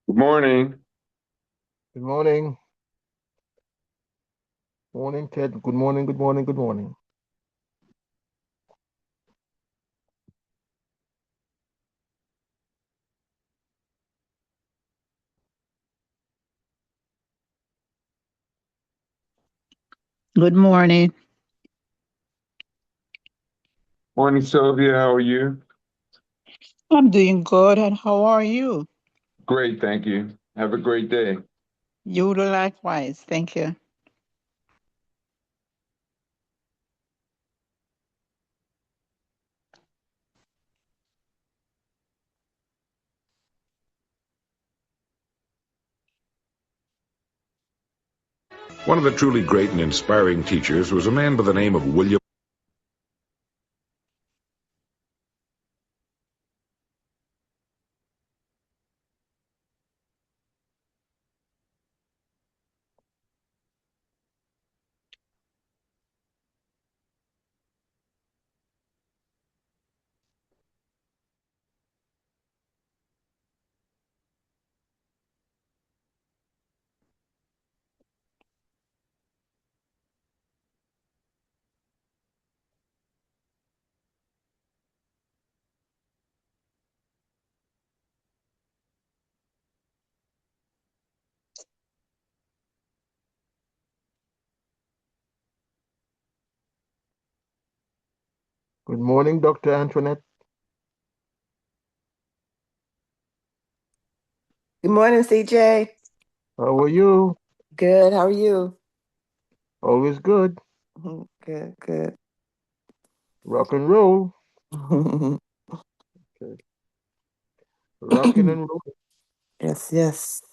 Good morning. Good morning. Morning, Ted. Good morning, good morning, good morning. Good morning. Morning, Sylvia. How are you? I'm doing good. And how are you? Great, thank you. Have a great day. You likewise. Thank you. One of the truly great and inspiring teachers was a man by the name of William. Good morning, Dr. Antoinette. Good morning, CJ. How are you? Good. How are you? Always good. Good, good. Rock and roll. Okay. Rocking and rolling. Yes, yes.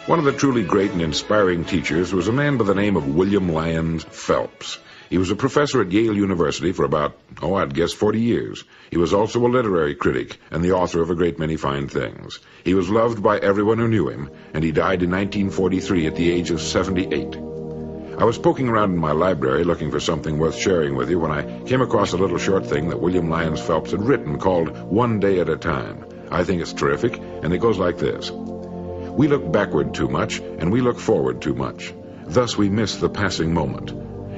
One of the truly great and inspiring teachers was a man by the name of William Lyons Phelps. He was a professor at Yale University for about, I'd guess 40 years. He was also a literary critic and the author of a great many fine things. He was loved by everyone who knew him, and he died in 1943 at the age of 78. I was poking around in my library looking for something worth sharing with you when I came across a little short thing that William Lyons Phelps had written called One Day at a Time. I think it's terrific, and it goes like this. We look backward too much, and we look forward too much. Thus we miss the passing moment.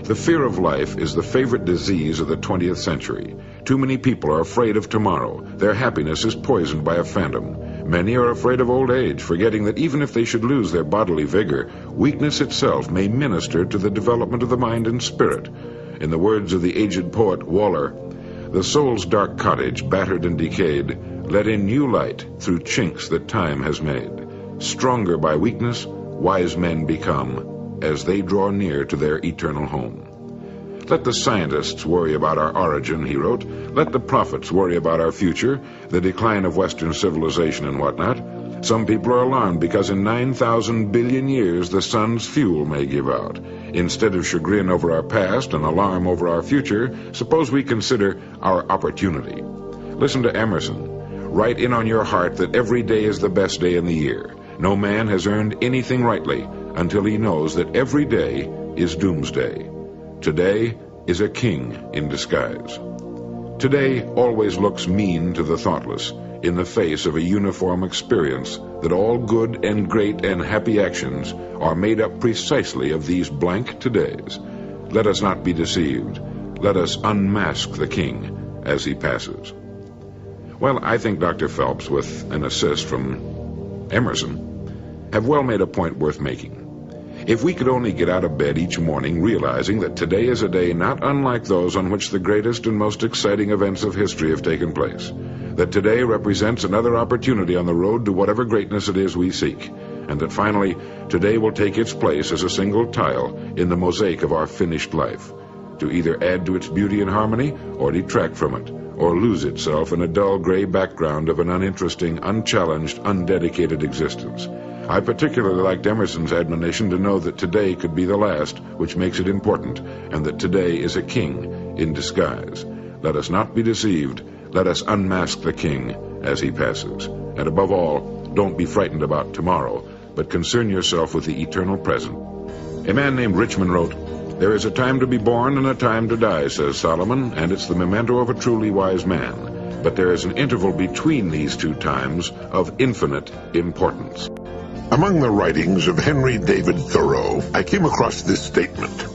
The fear of life is the favorite disease of the 20th century. Too many people are afraid of tomorrow. Their happiness is poisoned by a phantom. Many are afraid of old age, forgetting that even if they should lose their bodily vigor, weakness itself may minister to the development of the mind and spirit. In the words of the aged poet Waller, the soul's dark cottage, battered and decayed, let in new light through chinks that time has made. Stronger by weakness, wise men become, as they draw near to their eternal home. Let the scientists worry about our origin, he wrote. Let the prophets worry about our future, the decline of Western civilization and whatnot. Some people are alarmed because in 9,000 billion years the sun's fuel may give out. Instead of chagrin over our past and alarm over our future, suppose we consider our opportunity. Listen to Emerson. Write in on your heart that every day is the best day in the year. No man has earned anything rightly until he knows that every day is doomsday. Today is a king in disguise. Today always looks mean to the thoughtless in the face of a uniform experience that all good and great and happy actions are made up precisely of these blank todays. Let us not be deceived. Let us unmask the king as he passes. Well, I think Dr. Phelps, with an assist from Emerson, have well made a point worth making. If we could only get out of bed each morning realizing that today is a day not unlike those on which the greatest and most exciting events of history have taken place, that today represents another opportunity on the road to whatever greatness it is we seek, and that finally today will take its place as a single tile in the mosaic of our finished life, to either add to its beauty and harmony or detract from it, or lose itself in a dull gray background of an uninteresting, unchallenged, undedicated existence. I particularly liked Emerson's admonition to know that today could be the last, which makes it important, and that today is a king in disguise. Let us not be deceived. Let us unmask the king as he passes. And above all, don't be frightened about tomorrow, but concern yourself with the eternal present. A man named Richmond wrote, There is a time to be born and a time to die, says Solomon, and it's the memento of a truly wise man. But there is an interval between these two times of infinite importance. Among the writings of Henry David Thoreau, I came across this statement.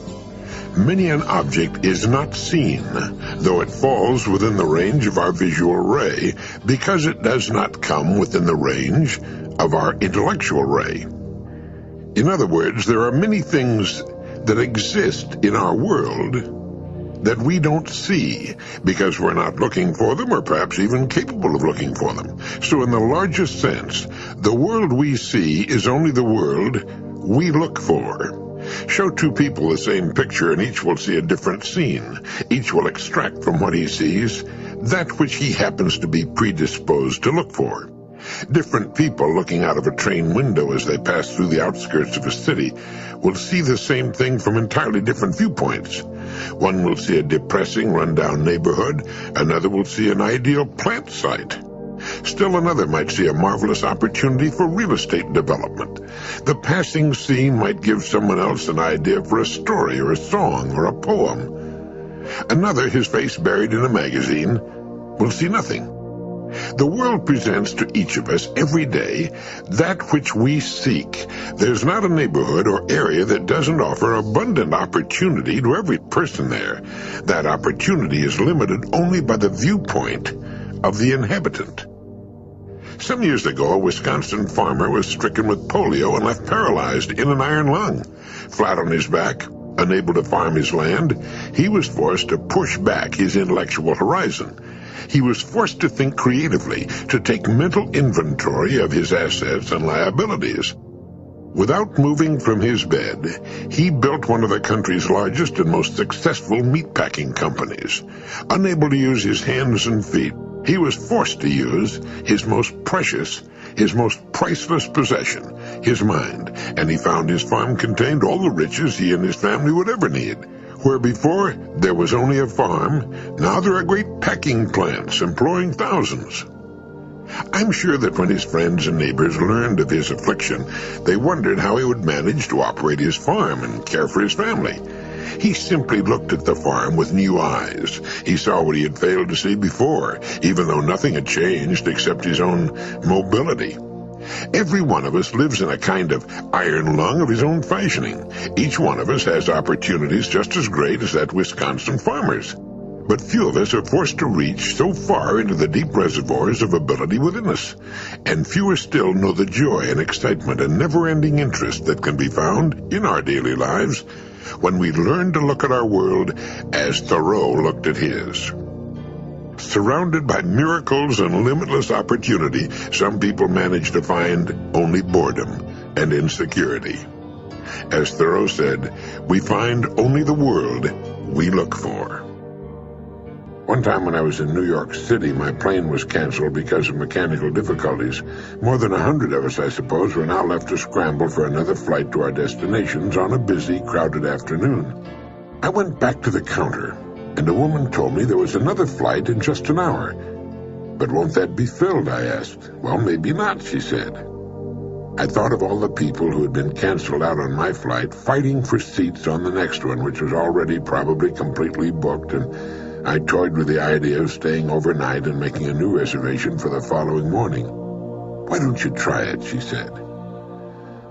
Many an object is not seen, though it falls within the range of our visual ray, because it does not come within the range of our intellectual ray. In other words, there are many things that exist in our world that we don't see because we're not looking for them or perhaps even capable of looking for them. So in the largest sense, the world we see is only the world we look for. Show two people the same picture and each will see a different scene. Each will extract from what he sees that which he happens to be predisposed to look for. Different people looking out of a train window as they pass through the outskirts of a city will see the same thing from entirely different viewpoints. One will see a depressing, run-down neighborhood. Another will see an ideal plant site. Still another might see a marvelous opportunity for real estate development. The passing scene might give someone else an idea for a story or a song or a poem. Another, his face buried in a magazine, will see nothing. The world presents to each of us every day that which we seek. There's not a neighborhood or area that doesn't offer abundant opportunity to every person there. That opportunity is limited only by the viewpoint of the inhabitant. Some years ago, a Wisconsin farmer was stricken with polio and left paralyzed in an iron lung. Flat on his back, unable to farm his land, he was forced to push back his intellectual horizon. He was forced to think creatively, to take mental inventory of his assets and liabilities. Without moving from his bed, he built one of the country's largest and most successful meatpacking companies. Unable to use his hands and feet, he was forced to use his most precious, his most priceless possession, his mind, and he found his farm contained all the riches he and his family would ever need. Where before there was only a farm, now there are great packing plants employing thousands. I'm sure that when his friends and neighbors learned of his affliction, they wondered how he would manage to operate his farm and care for his family. He simply looked at the farm with new eyes. He saw what he had failed to see before, even though nothing had changed except his own mobility. Every one of us lives in a kind of iron lung of his own fashioning. Each one of us has opportunities just as great as that Wisconsin farmer's. But few of us are forced to reach so far into the deep reservoirs of ability within us. And fewer still know the joy and excitement and never-ending interest that can be found in our daily lives when we learn to look at our world as Thoreau looked at his. Surrounded by miracles and limitless opportunity, some people manage to find only boredom and insecurity. As Thoreau said, we find only the world we look for. One time when I was in New York City, my plane was canceled because of mechanical difficulties. More than 100 of us, I suppose, were now left to scramble for another flight to our destinations on a busy, crowded afternoon. I went back to the counter, and a woman told me there was another flight in just an hour. "But won't that be filled?" I asked. "Well, maybe not," she said. I thought of all the people who had been canceled out on my flight, fighting for seats on the next one, which was already probably completely booked, and I toyed with the idea of staying overnight and making a new reservation for the following morning. "Why don't you try it?" she said.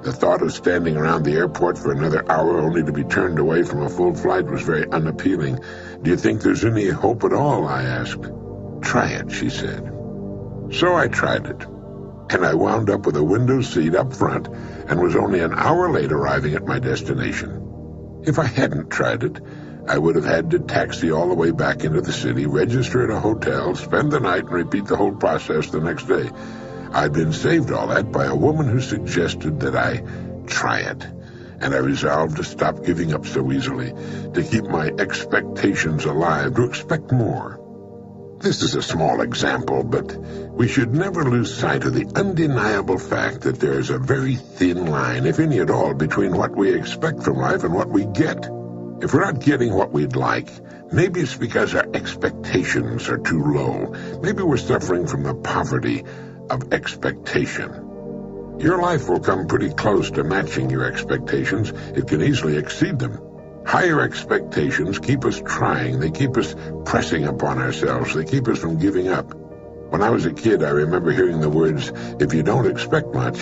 The thought of standing around the airport for another hour only to be turned away from a full flight was very unappealing. "Do you think there's any hope at all?" I asked. "Try it," she said. So I tried it, and I wound up with a window seat up front and was only an hour late arriving at my destination. If I hadn't tried it, I would have had to taxi all the way back into the city, register at a hotel, spend the night, and repeat the whole process the next day. I'd been saved all that by a woman who suggested that I try it, and I resolved to stop giving up so easily, to keep my expectations alive, to expect more. This is a small example, but we should never lose sight of the undeniable fact that there is a very thin line, if any at all, between what we expect from life and what we get. If we're not getting what we'd like, maybe it's because our expectations are too low. Maybe we're suffering from the poverty of expectation. Your life will come pretty close to matching your expectations. It can easily exceed them. Higher expectations keep us trying. They keep us pressing upon ourselves. They keep us from giving up. When I was a kid, I remember hearing the words, if you don't expect much,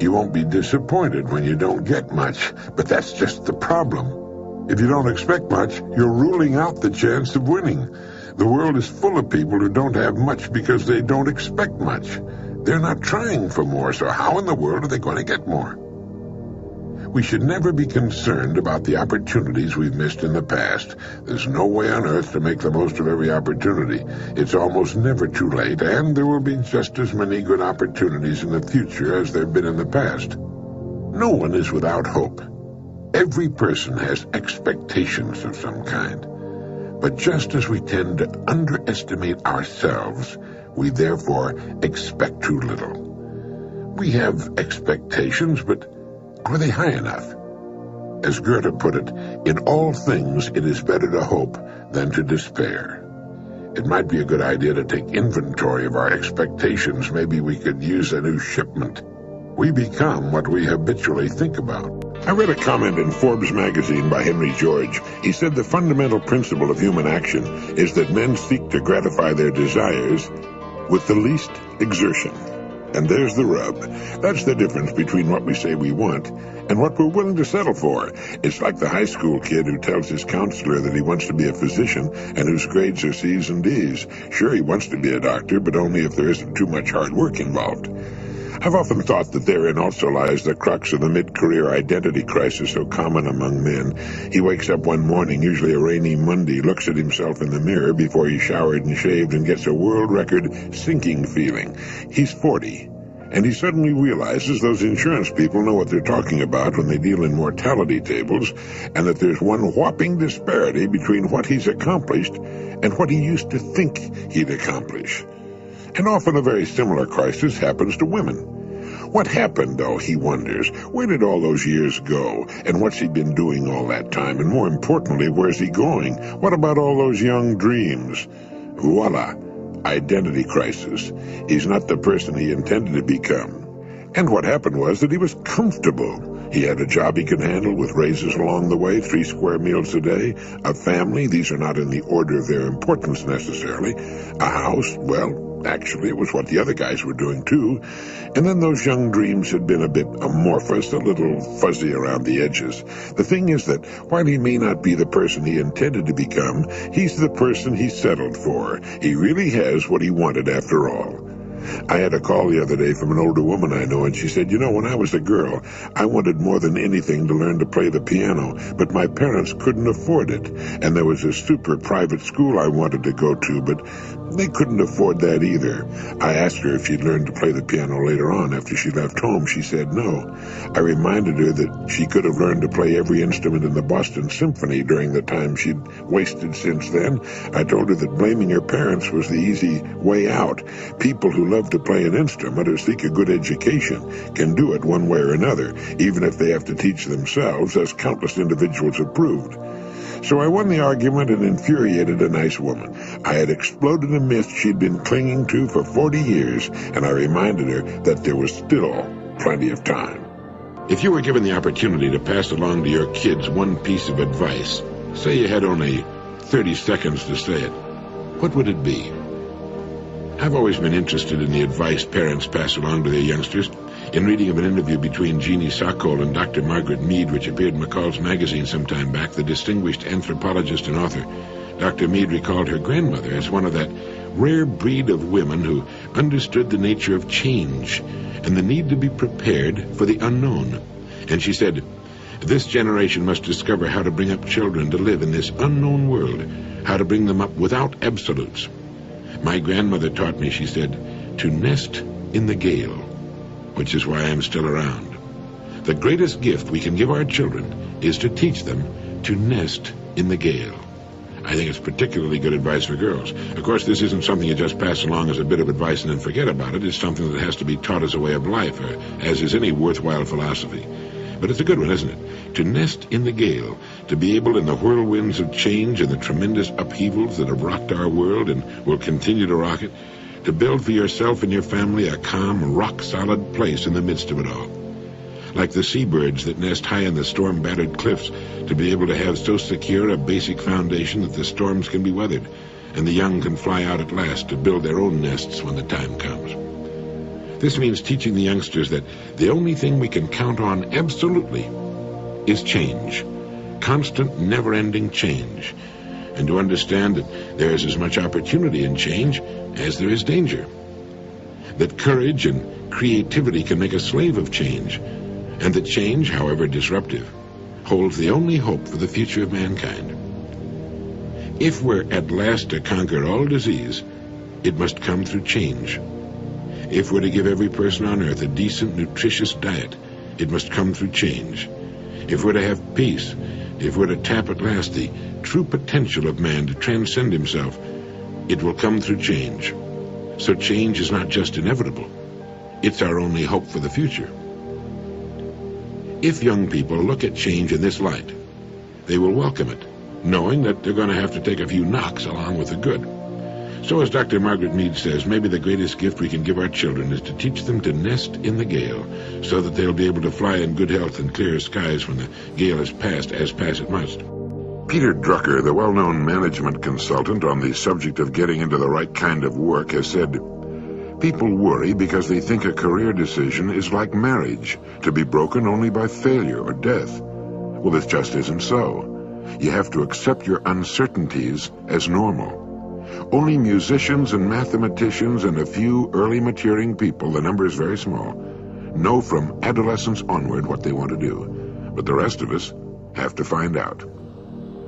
you won't be disappointed when you don't get much. But that's just the problem. If you don't expect much, you're ruling out the chance of winning. The world is full of people who don't have much because they don't expect much. They're not trying for more, so how in the world are they going to get more? We should never be concerned about the opportunities we've missed in the past. There's no way on earth to make the most of every opportunity. It's almost never too late, and there will be just as many good opportunities in the future as there have been in the past. No one is without hope. Every person has expectations of some kind. But just as we tend to underestimate ourselves, we therefore expect too little. We have expectations, but are they high enough? As Goethe put it, in all things it is better to hope than to despair. It might be a good idea to take inventory of our expectations. Maybe we could use a new shipment. We become what we habitually think about. I read a comment in Forbes magazine by Henry George. He said the fundamental principle of human action is that men seek to gratify their desires with the least exertion. And there's the rub. That's the difference between what we say we want and what we're willing to settle for. It's like the high school kid who tells his counselor that he wants to be a physician and whose grades are C's and D's. Sure, he wants to be a doctor, but only if there isn't too much hard work involved. I've often thought that therein also lies the crux of the mid-career identity crisis so common among men. He wakes up one morning, usually a rainy Monday, looks at himself in the mirror before he's showered and shaved, and gets a world record sinking feeling. He's 40, and he suddenly realizes those insurance people know what they're talking about when they deal in mortality tables, and that there's one whopping disparity between what he's accomplished and what he used to think he'd accomplish. And often a very similar crisis happens to women. What happened, though, he wonders? Where did all those years go? And what's he been doing all that time? And more importantly, where's he going? What about all those young dreams? Voila! Identity crisis. He's not the person he intended to become. And what happened was that he was comfortable. He had a job he could handle with raises along the way, 3 square meals a day, a family, these are not in the order of their importance necessarily, a house, well, actually, it was what the other guys were doing, too. And then those young dreams had been a bit amorphous, a little fuzzy around the edges. The thing is that while he may not be the person he intended to become, he's the person he settled for. He really has what he wanted after all. I had a call the other day from an older woman I know, and she said, when I was a girl, I wanted more than anything to learn to play the piano, but my parents couldn't afford it. And there was a super private school I wanted to go to, but they couldn't afford that either. I asked her if she'd learned to play the piano later on after she left home. She said no. I reminded her that she could have learned to play every instrument in the Boston Symphony during the time she'd wasted since then. I told her that blaming her parents was the easy way out. People who love to play an instrument or seek a good education can do it one way or another, even if they have to teach themselves, as countless individuals have proved. So I won the argument and infuriated a nice woman. I had exploded a myth she'd been clinging to for 40 years, and I reminded her that there was still plenty of time. If you were given the opportunity to pass along to your kids one piece of advice, say you had only 30 seconds to say it, what would it be? I've always been interested in the advice parents pass along to their youngsters. In reading of an interview between Jeannie Sokol and Dr. Margaret Mead, which appeared in McCall's magazine some time back, the distinguished anthropologist and author, Dr. Mead recalled her grandmother as one of that rare breed of women who understood the nature of change and the need to be prepared for the unknown. And she said, "This generation must discover how to bring up children to live in this unknown world, how to bring them up without absolutes. My grandmother taught me," she said, "to nest in the gale, which is why I'm still around. The greatest gift we can give our children is to teach them to nest in the gale." I think it's particularly good advice for girls. Of course, this isn't something you just pass along as a bit of advice and then forget about it. It's something that has to be taught as a way of life, or as is any worthwhile philosophy. But it's a good one, isn't it? To nest in the gale, to be able in the whirlwinds of change and the tremendous upheavals that have rocked our world and will continue to rock it, to build for yourself and your family a calm, rock-solid place in the midst of it all. like the seabirds that nest high in the storm-battered cliffs to be able to have so secure a basic foundation that the storms can be weathered, and the young can fly out at last to build their own nests when the time comes. This means teaching the youngsters that the only thing we can count on absolutely is change, constant, never-ending change, and to understand that there is as much opportunity in change as there is danger, that courage and creativity can make a slave of change, and that change, however disruptive, holds the only hope for the future of mankind. If we're at last to conquer all disease, it must come through change. If we're to give every person on earth a decent, nutritious diet, it must come through change. If we're to have peace, if we're to tap at last the true potential of man to transcend himself, it will come through change. So change is not just inevitable, it's our only hope for the future. If young people look at change in this light, they will welcome it, knowing that they're going to have to take a few knocks along with the good. So as Dr. Margaret Mead says, maybe the greatest gift we can give our children is to teach them to nest in the gale, so that they'll be able to fly in good health and clear skies when the gale has passed, as pass it must. Peter Drucker, the well-known management consultant on the subject of getting into the right kind of work, has said, "People worry because they think a career decision is like marriage, to be broken only by failure or death. Well, this just isn't so. You have to accept your uncertainties as normal. Only musicians and mathematicians and a few early maturing people, the number is very small, know from adolescence onward what they want to do. But the rest of us have to find out."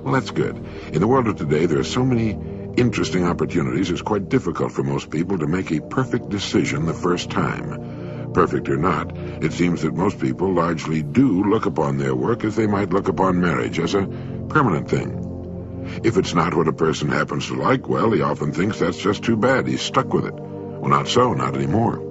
Well, that's good. In the world of today, there are so many interesting opportunities, it's quite difficult for most people to make a perfect decision the first time. Perfect or not, it seems that most people largely do look upon their work as they might look upon marriage, as a permanent thing. If it's not what a person happens to like, well, he often thinks that's just too bad. He's stuck with it. Well, not so, not anymore.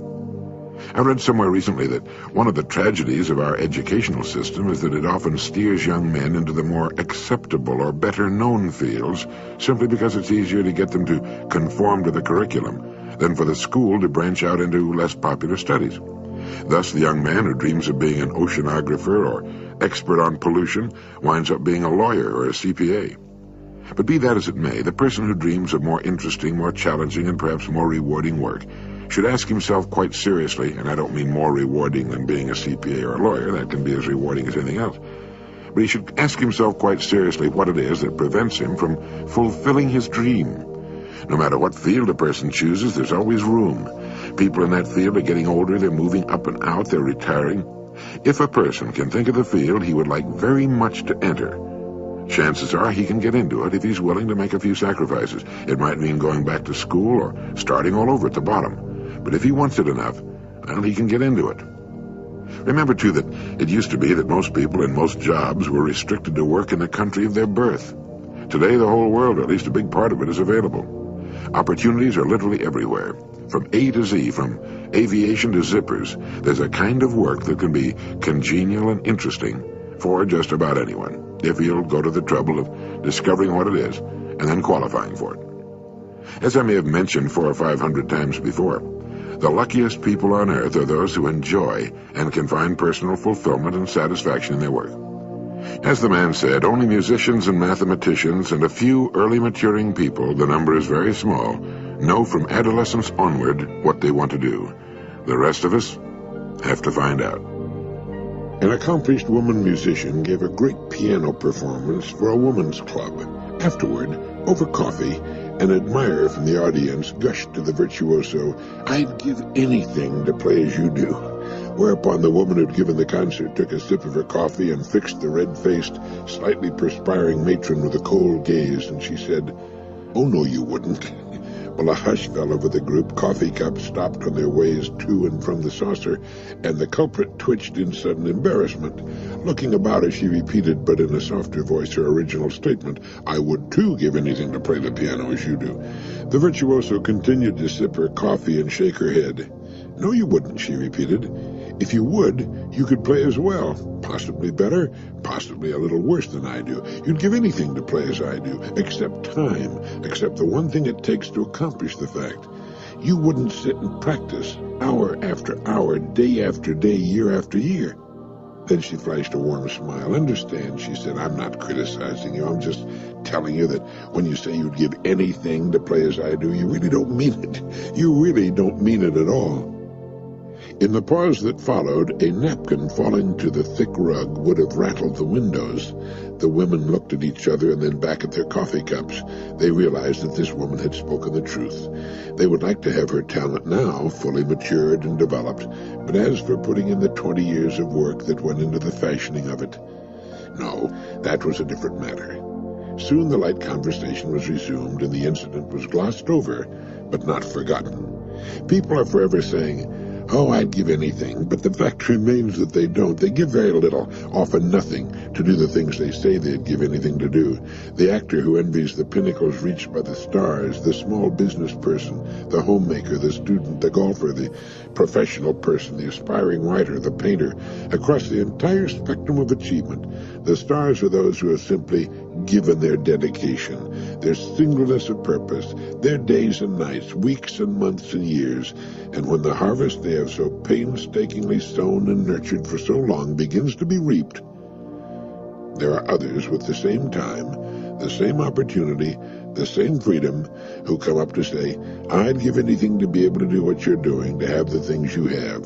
I read somewhere recently that one of the tragedies of our educational system is that it often steers young men into the more acceptable or better-known fields simply because it's easier to get them to conform to the curriculum than for the school to branch out into less popular studies. Thus, the young man who dreams of being an oceanographer or expert on pollution winds up being a lawyer or a CPA. But be that as it may, the person who dreams of more interesting, more challenging, and perhaps more rewarding work should ask himself quite seriously, and I don't mean more rewarding than being a CPA or a lawyer, that can be as rewarding as anything else, but he should ask himself quite seriously what it is that prevents him from fulfilling his dream. No matter what field a person chooses, there's always room. People in that field are getting older, they're moving up and out, they're retiring. If a person can think of the field he would like very much to enter, chances are he can get into it if he's willing to make a few sacrifices. It might mean going back to school or starting all over at the bottom. But if he wants it enough, well, he can get into it. Remember, too, that it used to be that most people in most jobs were restricted to work in the country of their birth. Today, the whole world, or at least a big part of it, is available. Opportunities are literally everywhere. From A to Z, from aviation to zippers, there's a kind of work that can be congenial and interesting for just about anyone, if he'll go to the trouble of discovering what it is and then qualifying for it. As I may have mentioned 400 or 500 times before, the luckiest people on earth are those who enjoy and can find personal fulfillment and satisfaction in their work. As the man said, only musicians and mathematicians and a few early maturing people, the number is very small, know from adolescence onward what they want to do. The rest of us have to find out. An accomplished woman musician gave a great piano performance for a woman's club. Afterward, over coffee, an admirer from the audience gushed to the virtuoso, "I'd give anything to play as you do." Whereupon the woman who'd given the concert took a sip of her coffee and fixed the red-faced, slightly perspiring matron with a cold gaze, and she said, "Oh, no, you wouldn't." Well, a hush fell over the group. Coffee cups stopped on their ways to and from the saucer, and the culprit twitched in sudden embarrassment. Looking about as she repeated, but in a softer voice, her original statement, "I would, too, give anything to play the piano as you do." The virtuoso continued to sip her coffee and shake her head. "No, you wouldn't," she repeated. "If you would, you could play as well. Possibly better, possibly a little worse than I do. You'd give anything to play as I do, except time, except the one thing it takes to accomplish the fact. You wouldn't sit and practice, hour after hour, day after day, year after year. Then she flashed a warm smile. Understand, she said, I'm not criticizing you. I'm just telling you that when you say you'd give anything to play as I do, you really don't mean it. You really don't mean it at all. In the pause that followed, a napkin falling to the thick rug would have rattled the windows. The women looked at each other and then back at their coffee cups. They realized that this woman had spoken the truth. They would like to have her talent now fully matured and developed, but as for putting in the 20 years of work that went into the fashioning of it, no, that was a different matter. Soon the light conversation was resumed and the incident was glossed over, but not forgotten. People are forever saying, "Oh, I'd give anything," but the fact remains that they don't. They give very little, often nothing, to do the things they say they'd give anything to do. The actor who envies the pinnacles reached by the stars, the small business person, the homemaker, the student, the golfer, the professional person, the aspiring writer, the painter, across the entire spectrum of achievement, the stars are those who have simply given their dedication, their singleness of purpose, their days and nights, weeks and months and years, and when the harvest they have so painstakingly sown and nurtured for so long begins to be reaped, there are others with the same time, the same opportunity, the same freedom, who come up to say, "I'd give anything to be able to do what you're doing, to have the things you have."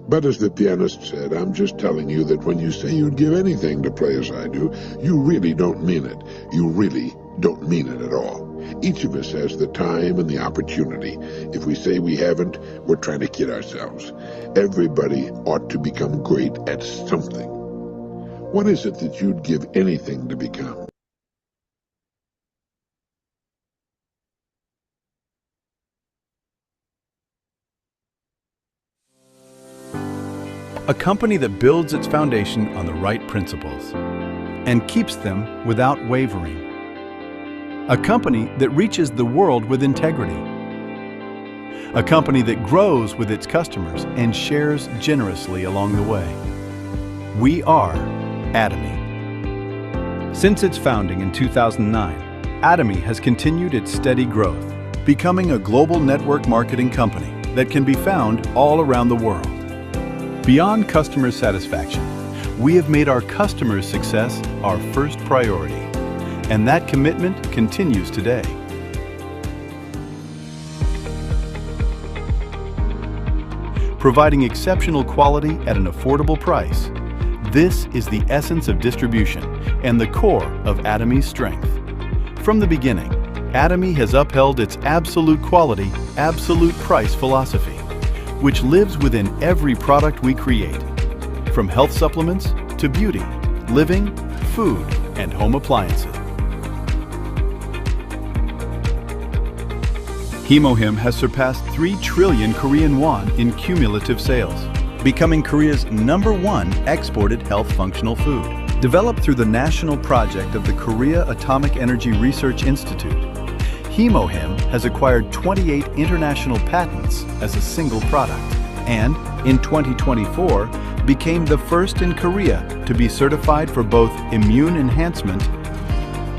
But as the pianist said, I'm just telling you that when you say you'd give anything to play as I do, you really don't mean it. You really don't mean it at all. Each of us has the time and the opportunity. If we say we haven't, we're trying to kid ourselves. Everybody ought to become great at something. What is it that you'd give anything to become? A company that builds its foundation on the right principles and keeps them without wavering. A company that reaches the world with integrity. A company that grows with its customers and shares generously along the way. We are Atomy. Since its founding in 2009, Atomy has continued its steady growth, becoming a global network marketing company that can be found all around the world. Beyond customer satisfaction, we have made our customers' success our first priority, and that commitment continues today. Providing exceptional quality at an affordable price, this is the essence of distribution and the core of Atomy's strength. From the beginning, Atomy has upheld its absolute quality, absolute price philosophy, which lives within every product we create, from health supplements to beauty, living, food, and home appliances. Hemohim has surpassed 3 trillion Korean won in cumulative sales, becoming Korea's #1 exported health functional food. Developed through the national project of the Korea Atomic Energy Research Institute, Hemohim has acquired 28 international patents as a single product, and in 2024 became the first in Korea to be certified for both immune enhancement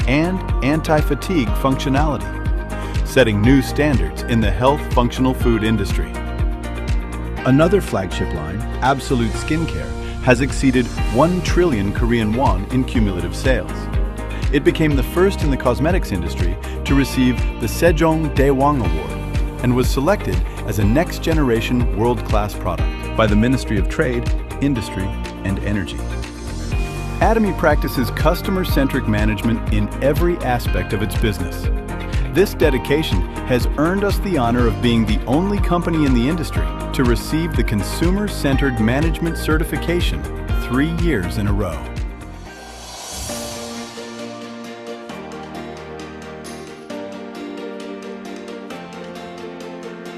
and anti-fatigue functionality, setting new standards in the health functional food industry. Another flagship line, Absolute Skincare, has exceeded 1 trillion Korean won in cumulative sales. It became the first in the cosmetics industry to receive the Sejong Daewang Award and was selected as a next-generation world-class product by the Ministry of Trade, Industry, and Energy. Atomy practices customer-centric management in every aspect of its business. This dedication has earned us the honor of being the only company in the industry to receive the Consumer-Centered Management certification 3 years in a row.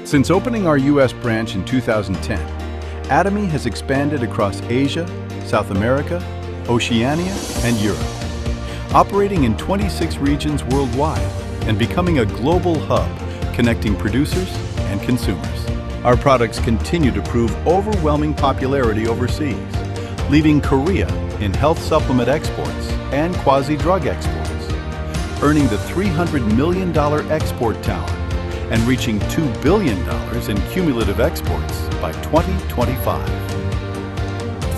Since opening our U.S. branch in 2010, Atomy has expanded across Asia, South America, Oceania, and Europe, operating in 26 regions worldwide and becoming a global hub connecting producers and consumers. Our products continue to prove overwhelming popularity overseas, leading Korea in health supplement exports and quasi-drug exports, earning the $300 million export tower and reaching $2 billion in cumulative exports by 2025.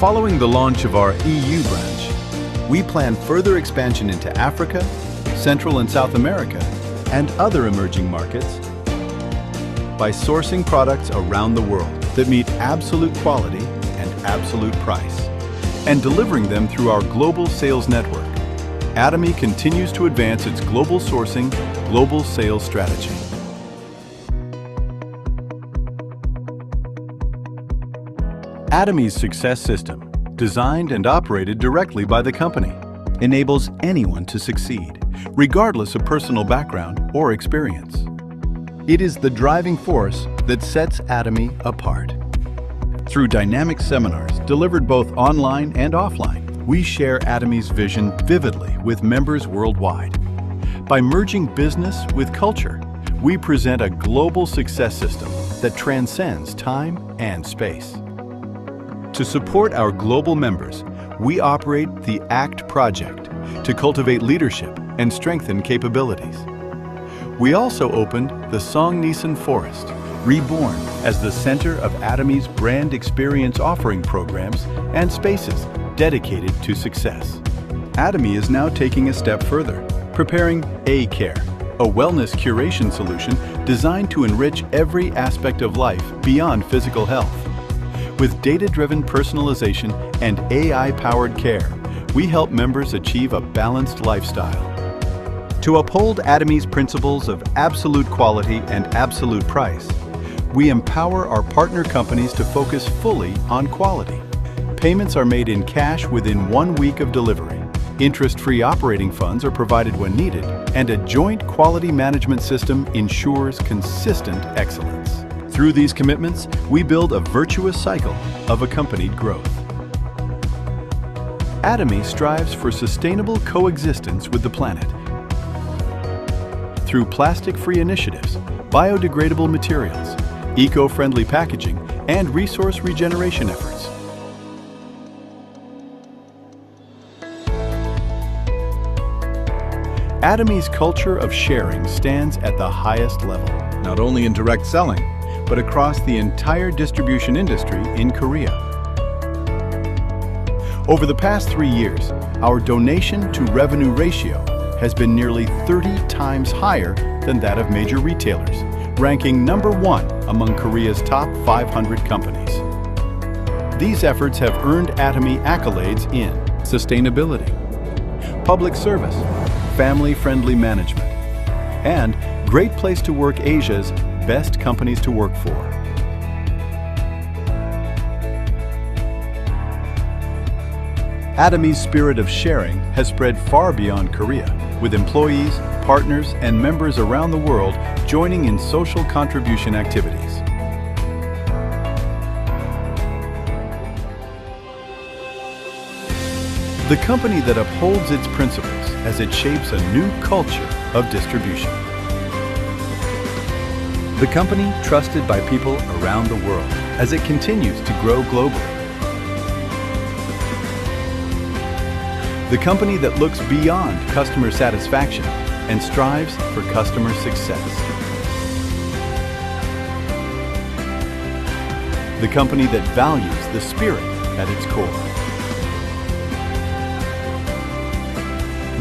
Following the launch of our EU branch, we plan further expansion into Africa, Central and South America, and other emerging markets by sourcing products around the world that meet absolute quality and absolute price, and delivering them through our global sales network. Atomy continues to advance its global sourcing, global sales strategy. Atomy's success system, designed and operated directly by the company, enables anyone to succeed, regardless of personal background or experience. It is the driving force that sets Atomy apart. Through dynamic seminars delivered both online and offline, we share Atomy's vision vividly with members worldwide. By merging business with culture, we present a global success system that transcends time and space. To support our global members, we operate the ACT project to cultivate leadership and strengthen capabilities. We also opened the Songnisan Forest, reborn as the center of Atomy's brand experience offering programs and spaces dedicated to success. Atomy is now taking a step further, preparing A-Care, a wellness curation solution designed to enrich every aspect of life beyond physical health. With data-driven personalization and AI-powered care, we help members achieve a balanced lifestyle. To uphold Atomy's principles of absolute quality and absolute price, we empower our partner companies to focus fully on quality. Payments are made in cash within 1 week of delivery. Interest-free operating funds are provided when needed, and a joint quality management system ensures consistent excellence. Through these commitments, we build a virtuous cycle of accompanied growth. Atomy strives for sustainable coexistence with the planet. Through plastic-free initiatives, biodegradable materials, eco-friendly packaging, and resource regeneration efforts. Atomy's culture of sharing stands at the highest level, not only in direct selling, but across the entire distribution industry in Korea. Over the past 3 years, our donation to revenue ratio has been nearly 30 times higher than that of major retailers, ranking #1 among Korea's top 500 companies. These efforts have earned Atomy accolades in sustainability, public service, family-friendly management, and Great Place to Work Asia's Best Companies to Work For. Atomy's spirit of sharing has spread far beyond Korea, with employees, partners, and members around the world joining in social contribution activities. The company that upholds its principles as it shapes a new culture of distribution. The company trusted by people around the world as it continues to grow globally. The company that looks beyond customer satisfaction and strives for customer success. The company that values the spirit at its core.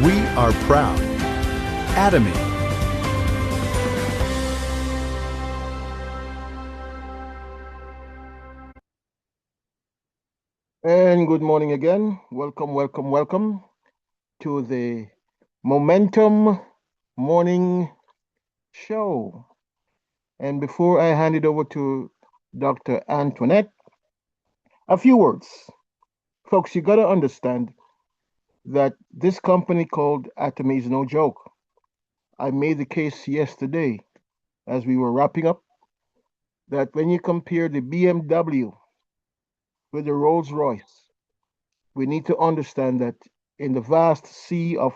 We are proud. Atomy. And good morning again. Welcome, welcome, welcome to the Momentum Morning Show. And before I hand it over to Dr. Antoinette, a few words. Folks, you got to understand that this company called Atomy is no joke. I made the case yesterday as we were wrapping up that when you compare the BMW with the Rolls-Royce, we need to understand that in the vast sea of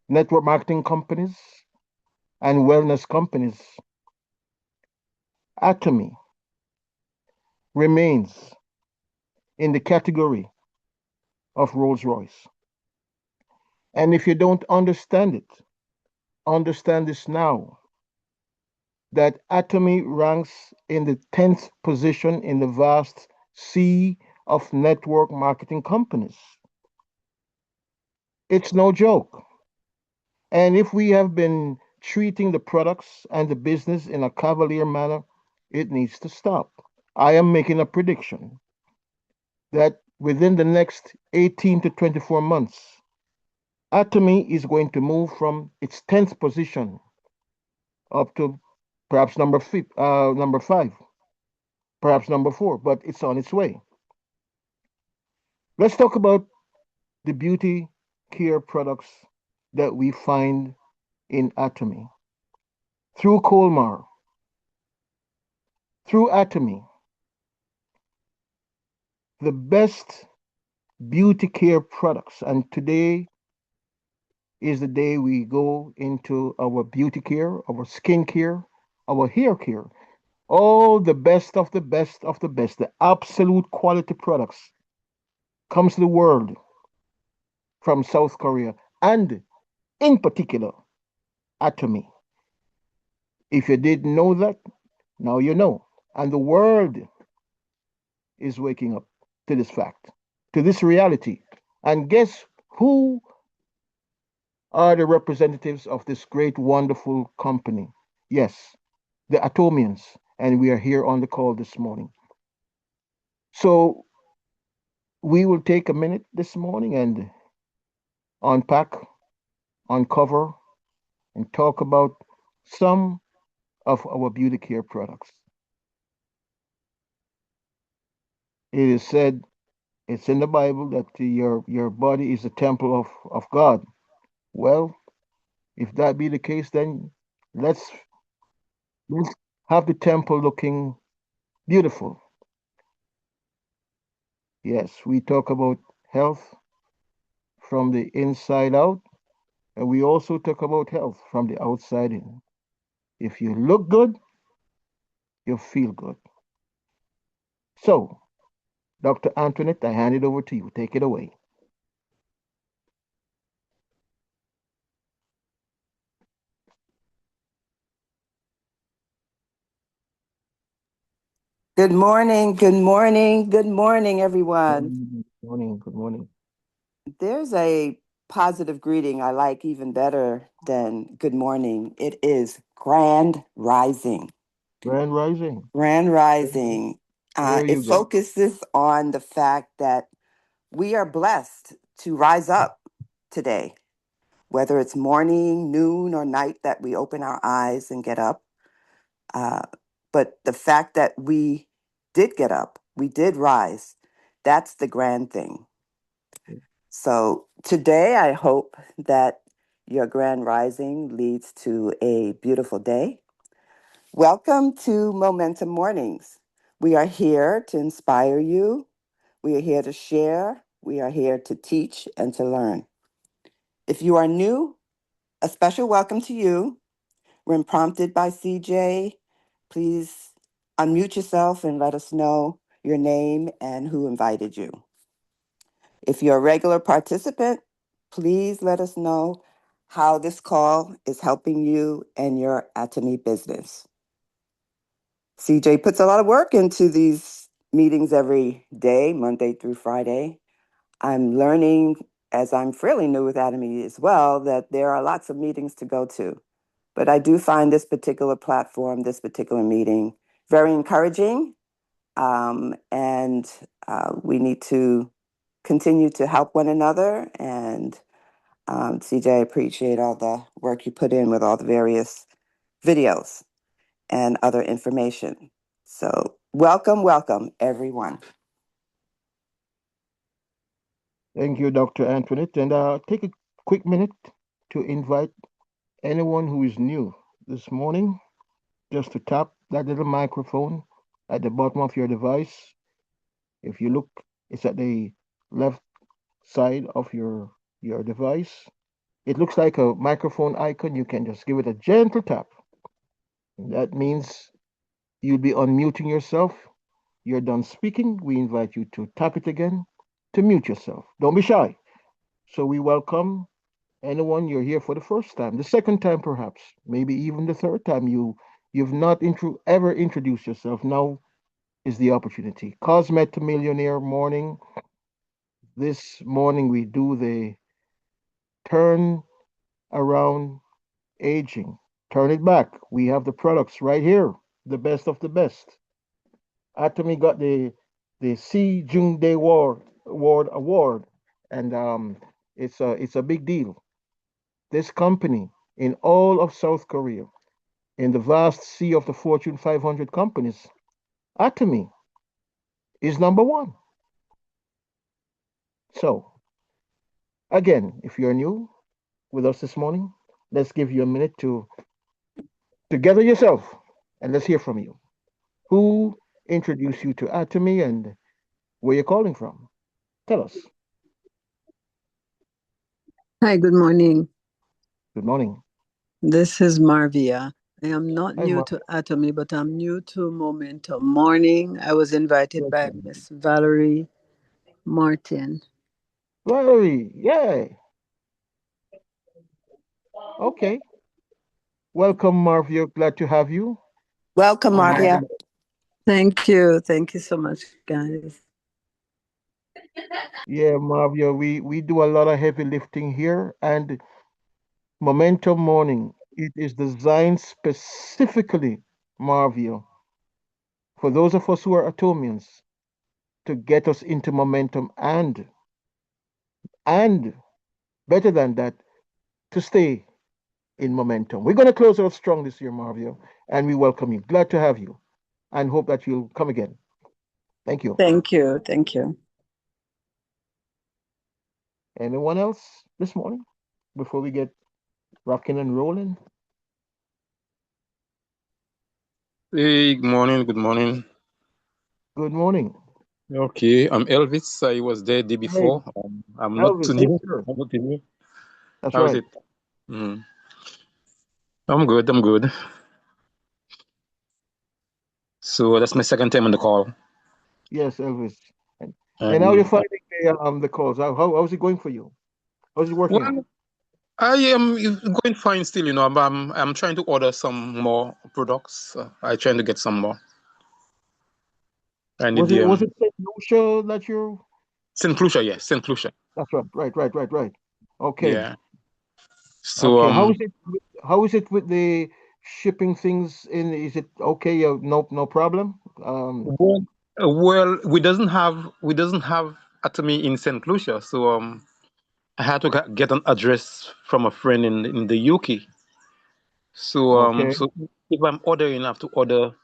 network marketing companies and wellness companies, Atomy remains in the category of Rolls-Royce. And if you don't understand it, understand this now, that Atomy ranks in the 10th position in the vast sea of network marketing companies. It's no joke. And if we have been treating the products and the business in a cavalier manner, it needs to stop. I am making a prediction that within the next 18 to 24 months, Atomy is going to move from its 10th position up to perhaps number five, perhaps number four, but it's on its way. Let's talk about the beauty care products that we find in Atomy. Through Colmar, through Atomy, the best beauty care products. And today is the day we go into our beauty care, our skin care, our hair care. All the best of the best of the best, the absolute quality products comes to the world from South Korea and in particular Atomy. If you didn't know that, now you know. And the world is waking up to this fact, to this reality. And guess who are the representatives of this great, wonderful company? Yes, the Atomians. And we are here on the call this morning. So we will take a minute this morning and unpack, uncover, and talk about some of our beauty care products. It is said, it's in the Bible that your body is the temple of God. Well, if that be the case, then let's let's have the temple looking beautiful. Yes, we talk about health from the inside out, and we also talk about health from the outside in. If you look good, you feel good. So, Dr. Antoinette, I hand it over to you. Take it away. Good morning, good morning, good morning, everyone. Good morning. Good morning. There's a positive greeting I like even better than good morning. It is Grand Rising. Grand Rising. Grand Rising. There It you go. focuses on the fact that we are blessed to rise up today, whether it's morning, noon, or night that we open our eyes and get up. But the fact that we did get up, we did rise, that's the grand thing. So today, I hope that your grand rising leads to a beautiful day. Welcome to Momentum Mornings. We are here to inspire you. We are here to share. We are here to teach and to learn. If you are new, a special welcome to you. When prompted by CJ, please unmute yourself and let us know your name and who invited you. If you're a regular participant, please let us know how this call is helping you and your Atomy business. CJ puts a lot of work into these meetings every day, Monday through Friday. I'm learning, as I'm fairly new with Atomy as well, that there are lots of meetings to go to. But I do find this particular platform, this particular meeting, very encouraging. And we need to continue to help one another. And CJ, I appreciate all the work you put in with all the various videos and other information. So welcome, welcome, everyone. Thank you, Dr. Antoinette. And take a quick minute to invite anyone who is new this morning just to tap that little microphone at the bottom of your device. If you look, it's at the left side of your device. It looks like a microphone icon. You can just give it a gentle tap. And that means you'll be unmuting yourself. You're done speaking. We invite you to tap it again to mute yourself. Don't be shy. So we welcome anyone you're here for the first time, the second time perhaps, maybe even the third time you've not ever introduced yourself. Now is the opportunity. Cosmet Millionaire Morning. This morning we do the turn around aging. Turn it back. We have the products right here, the best of the best. Atomy got the C. Jung Dae Award, and it's a big deal. This company in all of South Korea, in the vast sea of the Fortune 500 companies, Atomy is number one. So, again, if you're new with us this morning, let's give you a minute to gather yourself and let's hear from you. Who introduced you to Atomy and where you're calling from? Tell us. Hi, good morning. Good morning. This is Marvia. I am not Hi, new Mark. to Atomy, but I'm new to Momentum Morning. I was invited by Miss Valerie Martin. Valerie, yay. Okay. Welcome, Marvia. Glad to have you. Welcome, Marvia. Thank you. Thank you so much, guys. Yeah, Marvia, we do a lot of heavy lifting here, and Momentum Morning, it is designed specifically, Marvia, for those of us who are Atomians, to get us into momentum and better than that, to stay in momentum. We're going to close out strong this year, Marvia, and we welcome you. Glad to have you and hope that you'll come again. Thank you. Thank you. Thank you. Anyone else this morning before we get rocking and rolling? Hey, good morning. Good morning. Good morning. Okay, I'm Elvis. I was there the day before. I'm not Elvis, too yes, new. sir. I'm not too new. That's How is right. it? Mm. I'm good. I'm good. So that's my second time on the call. Yes, Elvis. And how you finding the calls? How's it going for you? How's it working out? Well, I am going fine still. You know, I'm trying to order some more products. I'm trying to get some more. I need the Was it St. Lucia that you? St. Lucia, yes, St. Lucia. That's right. Right. Okay. Yeah. So Okay. How is it with the shipping things in? Is it okay? No problem. well, we doesn't have Atomy in St. Lucia, so I had to get an address from a friend in the UK. So Okay. so if I'm ordering, I have to order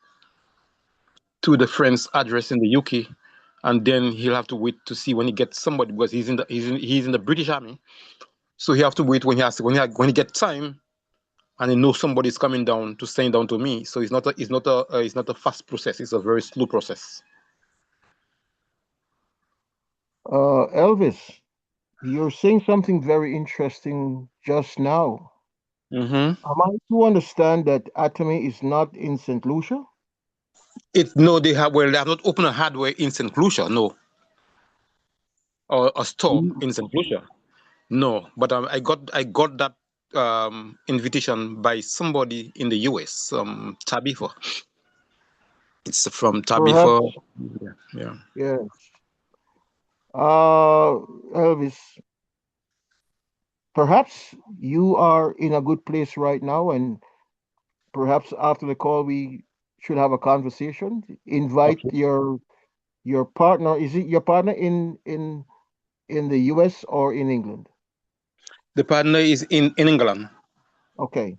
to the friend's address in the UK, and then he'll have to wait to see when he gets somebody because he's in the British Army. So he have to wait when he gets time, and he knows somebody's coming down to send down to me. So it's not a fast process. It's a very slow process. Elvis, you're saying something very interesting just now. Mm-hmm. Am I to understand that Atomy is not in St. Lucia? They have not opened a hardware in St. Lucia, no, or a store in St. Lucia, no. But I got that invitation by somebody in the US, Tabitha. It's from Tabitha. Perhaps. Yeah. Yes. Elvis, perhaps you are in a good place right now, and perhaps after the call we should have a conversation. Invite Okay. your partner. Is it your partner in the US or in England? The partner is in England. Okay.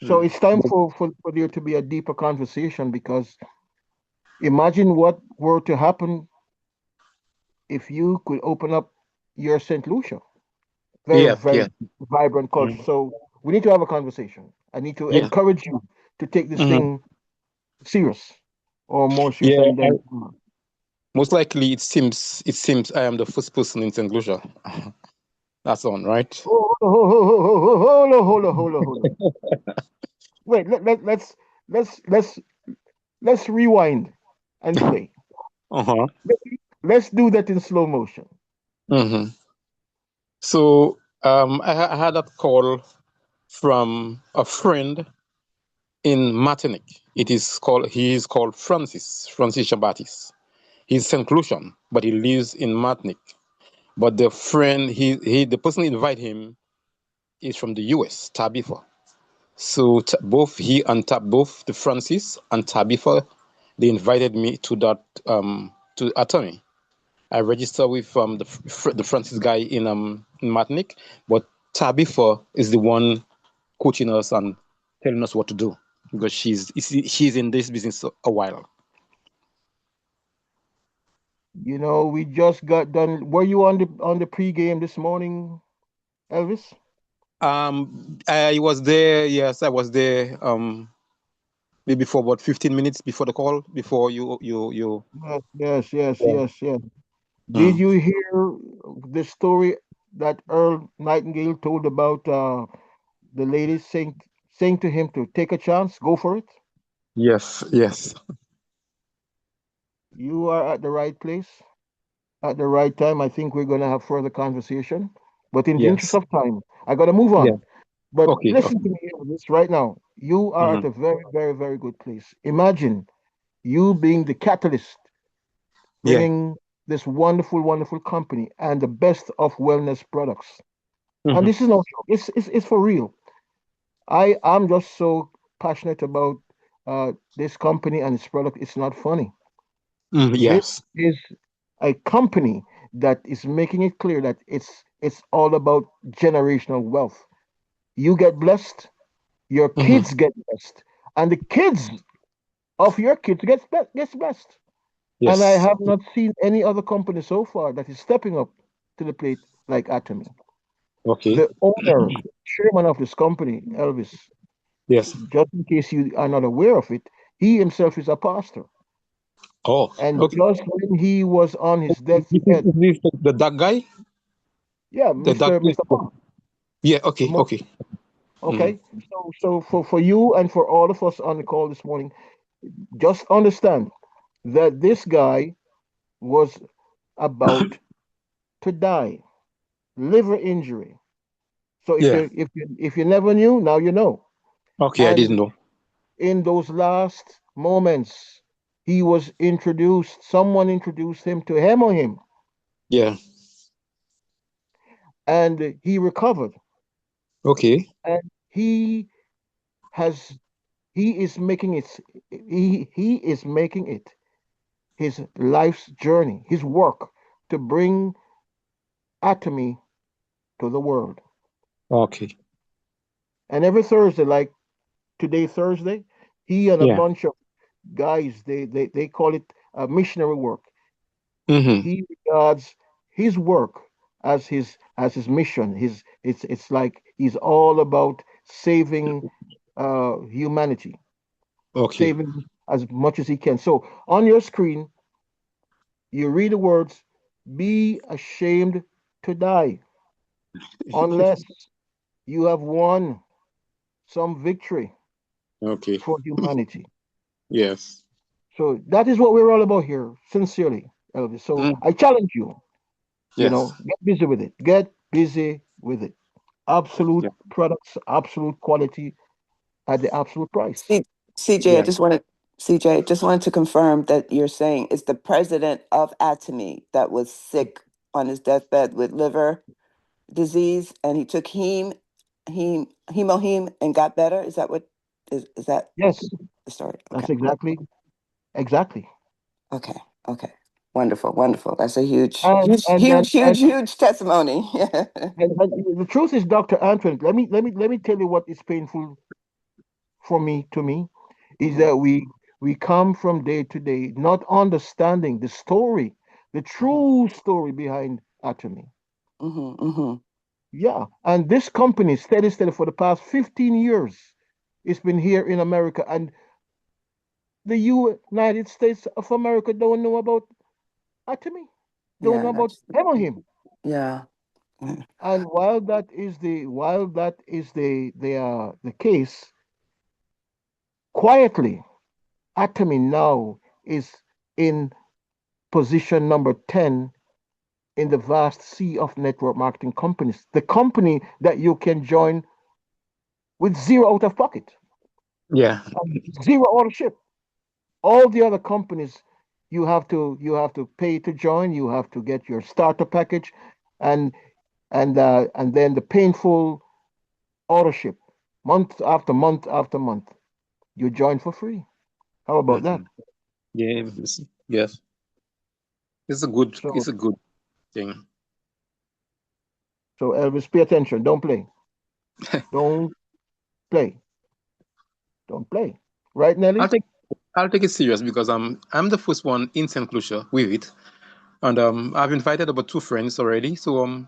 So it's time for there to be a deeper conversation, because imagine what were to happen if you could open up your St. Lucia. Very, Yeah, very yeah. vibrant culture. So we need to have a conversation. I need to Yeah. encourage you to take this Mm-hmm. thing serious, or more serious Yeah. than Most likely, it seems I am the first person in St. Lucia. That's on, right? Hold on. Wait, let's rewind and play. Uh-huh. Let's do that in slow motion. Mm-hmm. So I had that call from a friend in Martinique. He is called Francis Shabatis. He's St. Lucian, but he lives in Martinique. But the friend, the person who invited him is from the US, Tabitha. So both the Francis and Tabitha, they invited me to that to attorney. I registered with the Francis guy in Martinique, but Tabitha is the one coaching us and telling us what to do because she's in this business a while. You know, we just got done. Were you on the pregame this morning, Elvis? I was there. Yes, I was there. Maybe for about 15 minutes before the call, before you. Yes. Did you hear the story that Earl Nightingale told about the lady saying to him to take a chance, go for it? Yes. You are at the right place at the right time. I think we're going to have further conversation, but in the interest of time, I got to move on. Yeah. But Okay. listen to me, Elvis, right now. You are at a very, very, very good place. Imagine you being the catalyst, bringing this wonderful, wonderful company and the best of wellness products. And this is no joke. It's for real. I'm just so passionate about this company and its product. It's not funny. Yes. This is a company that is making it clear that it's all about generational wealth. You get blessed, your kids get blessed, and the kids of your kids gets blessed. Yes. And I have not seen any other company so far that is stepping up to the plate like Atomy. Okay. The owner, chairman of this company, Elvis, Yes. just in case you are not aware of it, he himself is a pastor. Oh. And Okay. just when he was on his deathbed, This the dark guy. yeah, The dark. Mr. Park. Yeah. Okay. Okay. Okay. So for you and for all of us on the call this morning, just understand that this guy was about to die, liver injury. So Yeah. if you never knew, now you know. Okay. I didn't know. In those last moments, he was introduced. Someone introduced him to him, Yeah. and he recovered. Okay. And he has he is making it he is making it his life's journey, his work to bring Atomy to the world. Okay. And every Thursday, like today, Thursday, he and a Yeah. bunch of guys, they call it missionary work. Mm-hmm. He regards his work as his mission. It's like he's all about saving humanity, Okay. saving as much as he can. So on your screen, you read the words, "Be ashamed to die, unless you have won some victory Okay. for humanity." Yes. So that is what we're all about here, sincerely, Elvis. So I challenge you, Yes. get busy with it. Get busy with it. Absolute products, absolute quality at the absolute price. CJ, I just wanted to confirm that you're saying it's the president of Atomy that was sick on his deathbed with liver disease, and he took hemoheme and got better. Is that what is that? Yes, the story? that's Okay. exactly. Okay. Wonderful. That's a huge testimony. And the truth is, Dr. Antoine, let me tell you what is painful for me is that we come from day to day not understanding the story, the true story behind Atomy. Yeah, and this company, steady for the past 15 years, it's been here in America, and the United States of America don't know about Atomy, don't know about him. Yeah. And while that is the case, quietly, Atomy now is in position number 10 in the vast sea of network marketing companies. The company that you can join with zero out of pocket. Yeah. Zero ownership. All the other companies, you have to pay to join. You have to get your starter package, and and then the painful ownership, month after month after month. You join for free. How about that? Mhm. Yeah. Yes. It's a good. So It's a good thing. so Elvis, pay attention. Don't play. Don't play. Don't play. Right, I'll Nelly? take. I'll take it serious because I'm the first one in St. Lucia with it, and I've invited about two friends already. So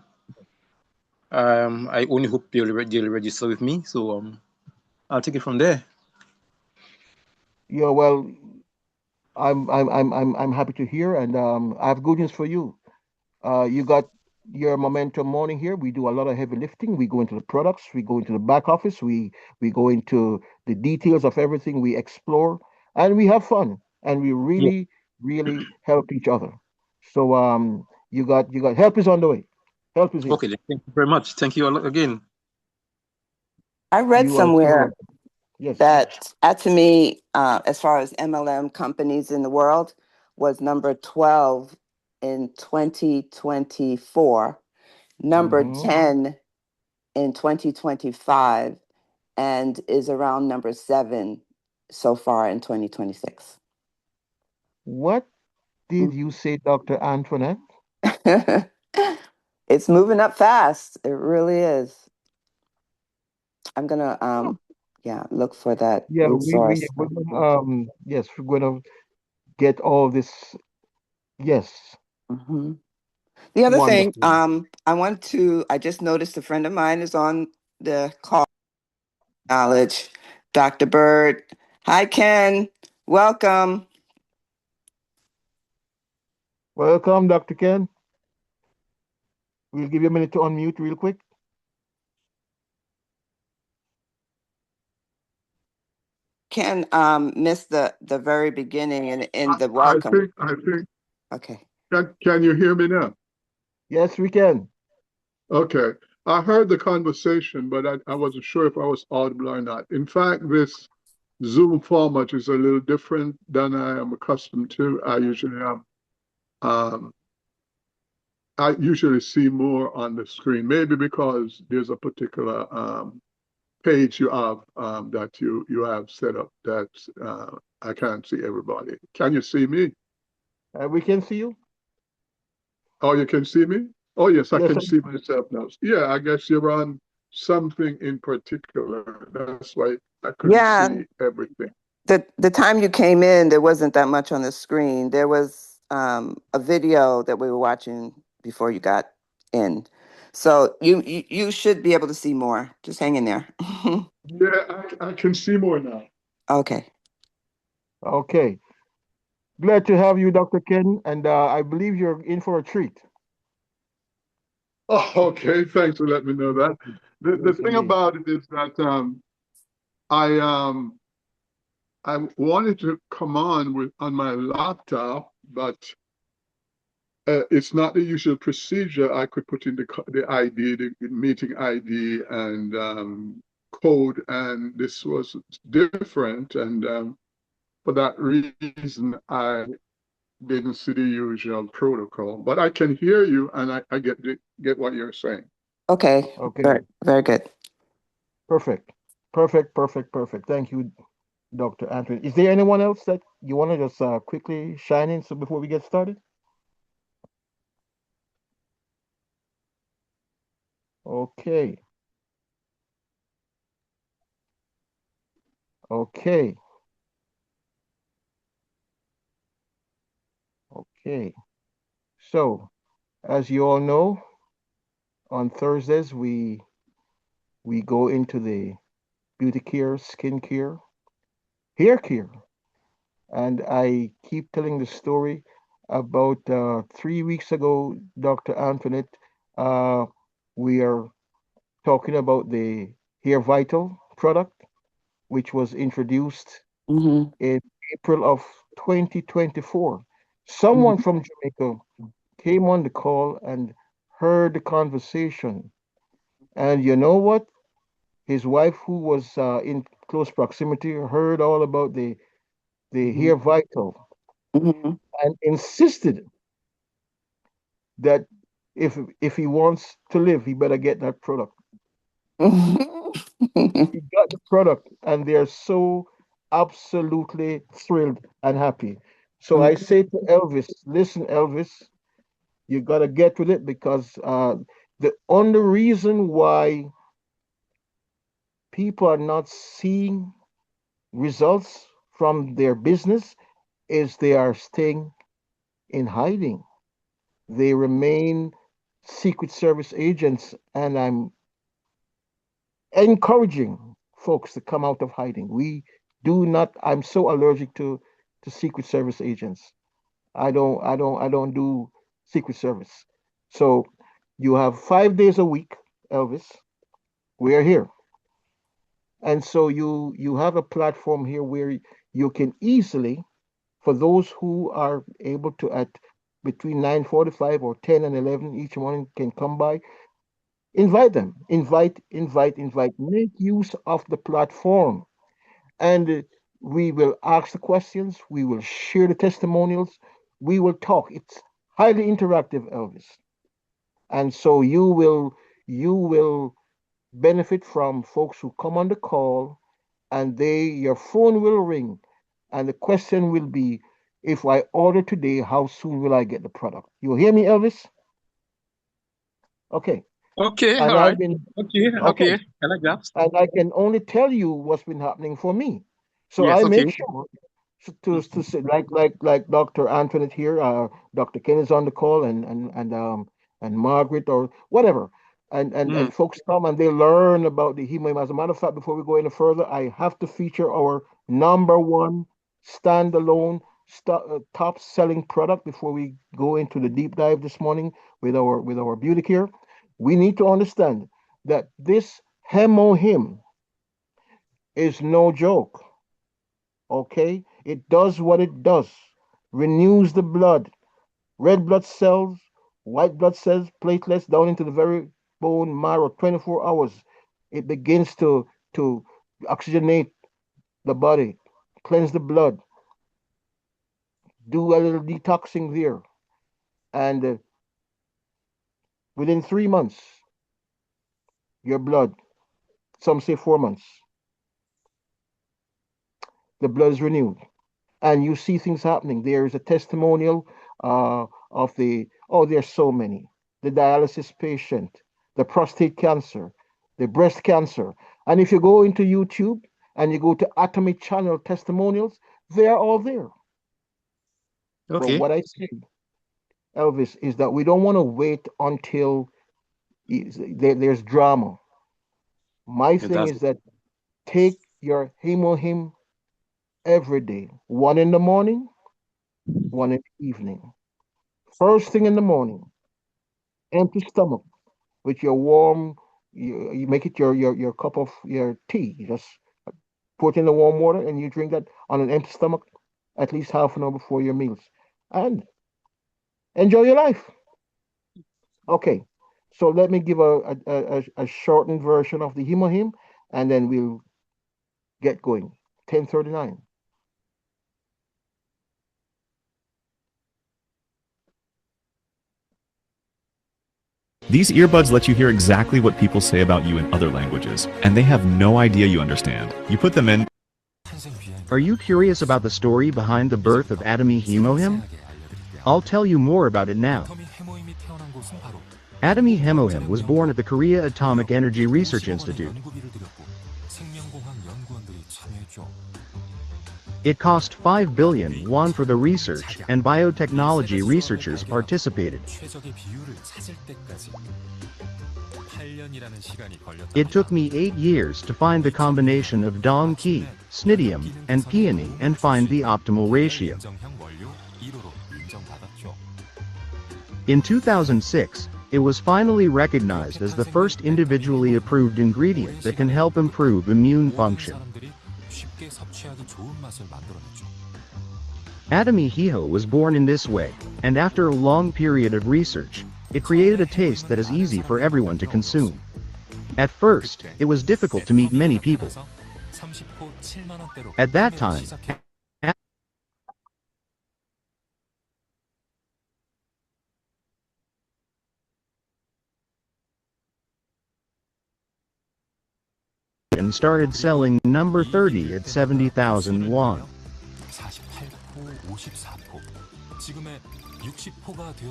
I only hope they'll register with me. So I'll take it from there. Yeah. Well, I'm happy to hear, and I have good news for you. You got your momentum morning here. We do a lot of heavy lifting. We go into the products. We go into the back office. We go into the details of everything. We explore, and we have fun, and we Yeah. really help each other. So you got help is on the way. Help is here. Okay. Then. Thank you very much. Thank you all again. I read You are so somewhere welcome. Yes. that Atomy, as far as MLM companies in the world, was number 12 in 2024, number Hmm. 10 in 2025, and is around number 7 so far in 2026. What did you say, Dr. Antoinette? It's moving up fast. It really is. I'm gonna yeah, look for that Yeah, resource. we're gonna, yes, we're gonna get all this. Yes, Mhm. The other thing, wonderful. I just noticed a friend of mine is on the call. Knowledge, Dr. Bird. Hi, Ken. Welcome. Welcome, Dr. Ken. We'll give you a minute to unmute real quick. Ken missed the very beginning and in the I welcome. think, Okay. can you hear me now? Yes, we can. Okay. I heard the conversation, but I wasn't sure if I was audible or not. In fact, this Zoom format is a little different than I am accustomed to. Um, I usually see more on the screen, maybe because there's a particular page you have that you have set up that I can't see everybody. Can you see me? We can see you. Oh, you can see me? Oh, yes, I Yes, can see myself now. Yeah, I guess you're on something in particular. That's why I couldn't Yeah, see everything. the time you came in, there wasn't that much on the screen. There was a video that we were watching before you got in. So you should be able to see more. Just hang in there. Yeah, I can see more now. Okay. okay. Glad to have you, Dr. Ken, and I believe you're in for a treat. Oh, okay. Thanks for letting me know that. The Yes, thing indeed. about it is that I I wanted to come on my laptop, but it's not the usual procedure. I could put in the ID, the meeting ID, and code, and this was different. And for that reason, I didn't see the usual protocol. But I can hear you, and I get what you're saying. Okay. Okay, Very good. perfect. Perfect. Thank you, Dr. Anthony. Is there anyone else that you want to just quickly shine in so before we get started? Okay. Okay. Okay. So, as you all know, on Thursdays we go into the beauty care, skin care, hair care, and I keep telling the story about 3 weeks ago, Dr. Antoinette. Uh, we are talking about the Hair Vital product, which was introduced Hmm. in April of 2024. Someone from Jamaica came on the call and heard the conversation. And you know what? His wife, who was in close proximity, heard all about the Hair Vital, Mhm. and insisted that if he wants to live, he better get that product. He got the product, and they are so absolutely thrilled and happy. So I say to Elvis, listen, Elvis, you got to get with it, because the only reason why people are not seeing results from their business is they are staying in hiding. They remain Secret Service agents, and I'm encouraging folks to come out of hiding. We do not. I'm so allergic to Secret Service agents. I don't do Secret Service. So you have 5 days a week, Elvis. We are here. And so you have a platform here where you can easily, for those who are able to, at between 9:45 or 10 and 11 each morning, can come by, invite them, invite. Make use of the platform, and we will ask the questions. We will share the testimonials. We will talk. It's highly interactive, Elvis, and so you will benefit from folks who come on the call, and your phone will ring, and the question will be, if I order today, how soon will I get the product? You hear me, Elvis? Okay. Okay, And all I've right. been Okay, I like that. and I can only tell you what's been happening for me. So Yes, I okay. make sure to say, like Dr. Antoinette here, Dr. Ken is on the call, and Margaret or whatever, and folks come and they learn about the heme. As a matter of fact, before we go any further, I have to feature our #1 standalone top selling product before we go into the deep dive this morning with our beauty care. We need to understand that this Hemohim is no joke. Okay, it does what it does: renews the blood, red blood cells, white blood cells, platelets down into the very bone marrow. 24 hours, it begins to oxygenate the body, cleanse the blood, do a little detoxing there, and within 3 months, your blood, some say 4 months, the blood is renewed, and you see things happening. There is a testimonial of there's so many: the dialysis patient, the prostate cancer, the breast cancer. And if you go into YouTube and you go to Atomy Channel testimonials, they are all there. But what I say, Elvis, is that we don't want to wait until there's drama. My thing is that take your Hemohim every day, one in the morning, one in the evening. First thing in the morning, empty stomach, with your warm, you make it your cup of your tea. You just put in the warm water and you drink that on an empty stomach at least half an hour before your meals, and enjoy your life. Okay, so let me give a shortened version of the Hemohim, and then we'll get going. 10:39. These earbuds let you hear exactly what people say about you in other languages, and they have no idea you understand. You put them in. Are you curious about the story behind the birth of Atomy Hemohim? I'll tell you more about it now. Atomy Hemohim was born at the Korea Atomic Energy Research Institute. It cost 5 billion won for the research, and biotechnology researchers participated. It took me 8 years to find the combination of dongki, snidium, and peony and find the optimal ratio. In 2006, it was finally recognized as the first individually approved ingredient that can help improve immune function. Atomy Hiho was born in this way, and after a long period of research, it created a taste that is easy for everyone to consume. At first, it was difficult to meet many people. At that time, and started selling number 30 at 70,000 won.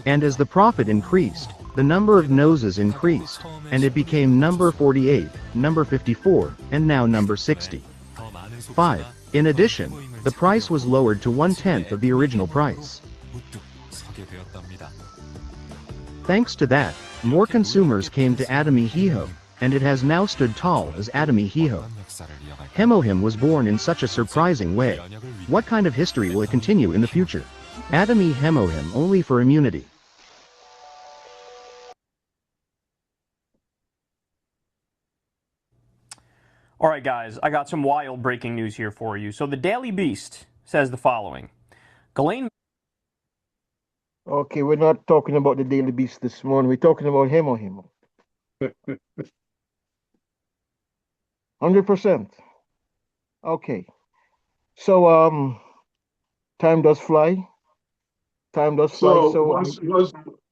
And as the profit increased, the number of noses increased, and it became number 48, number 54, and now number 60. 5. In addition, the price was lowered to 1/10 of the original price. Thanks to that, more consumers came to Atomy Hiho, and it has now stood tall as Atomy Hiho. Hemohim was born in such a surprising way. What kind of history will it continue in the future? Atomy Hemohim only for immunity. All right, guys, I got some wild breaking news here for you. So the Daily Beast says the following. Ghislaine. Okay, we're not talking about the Daily Beast this morning. We're talking about Hemohim. 100%. Okay. So, time does fly. Time does fly.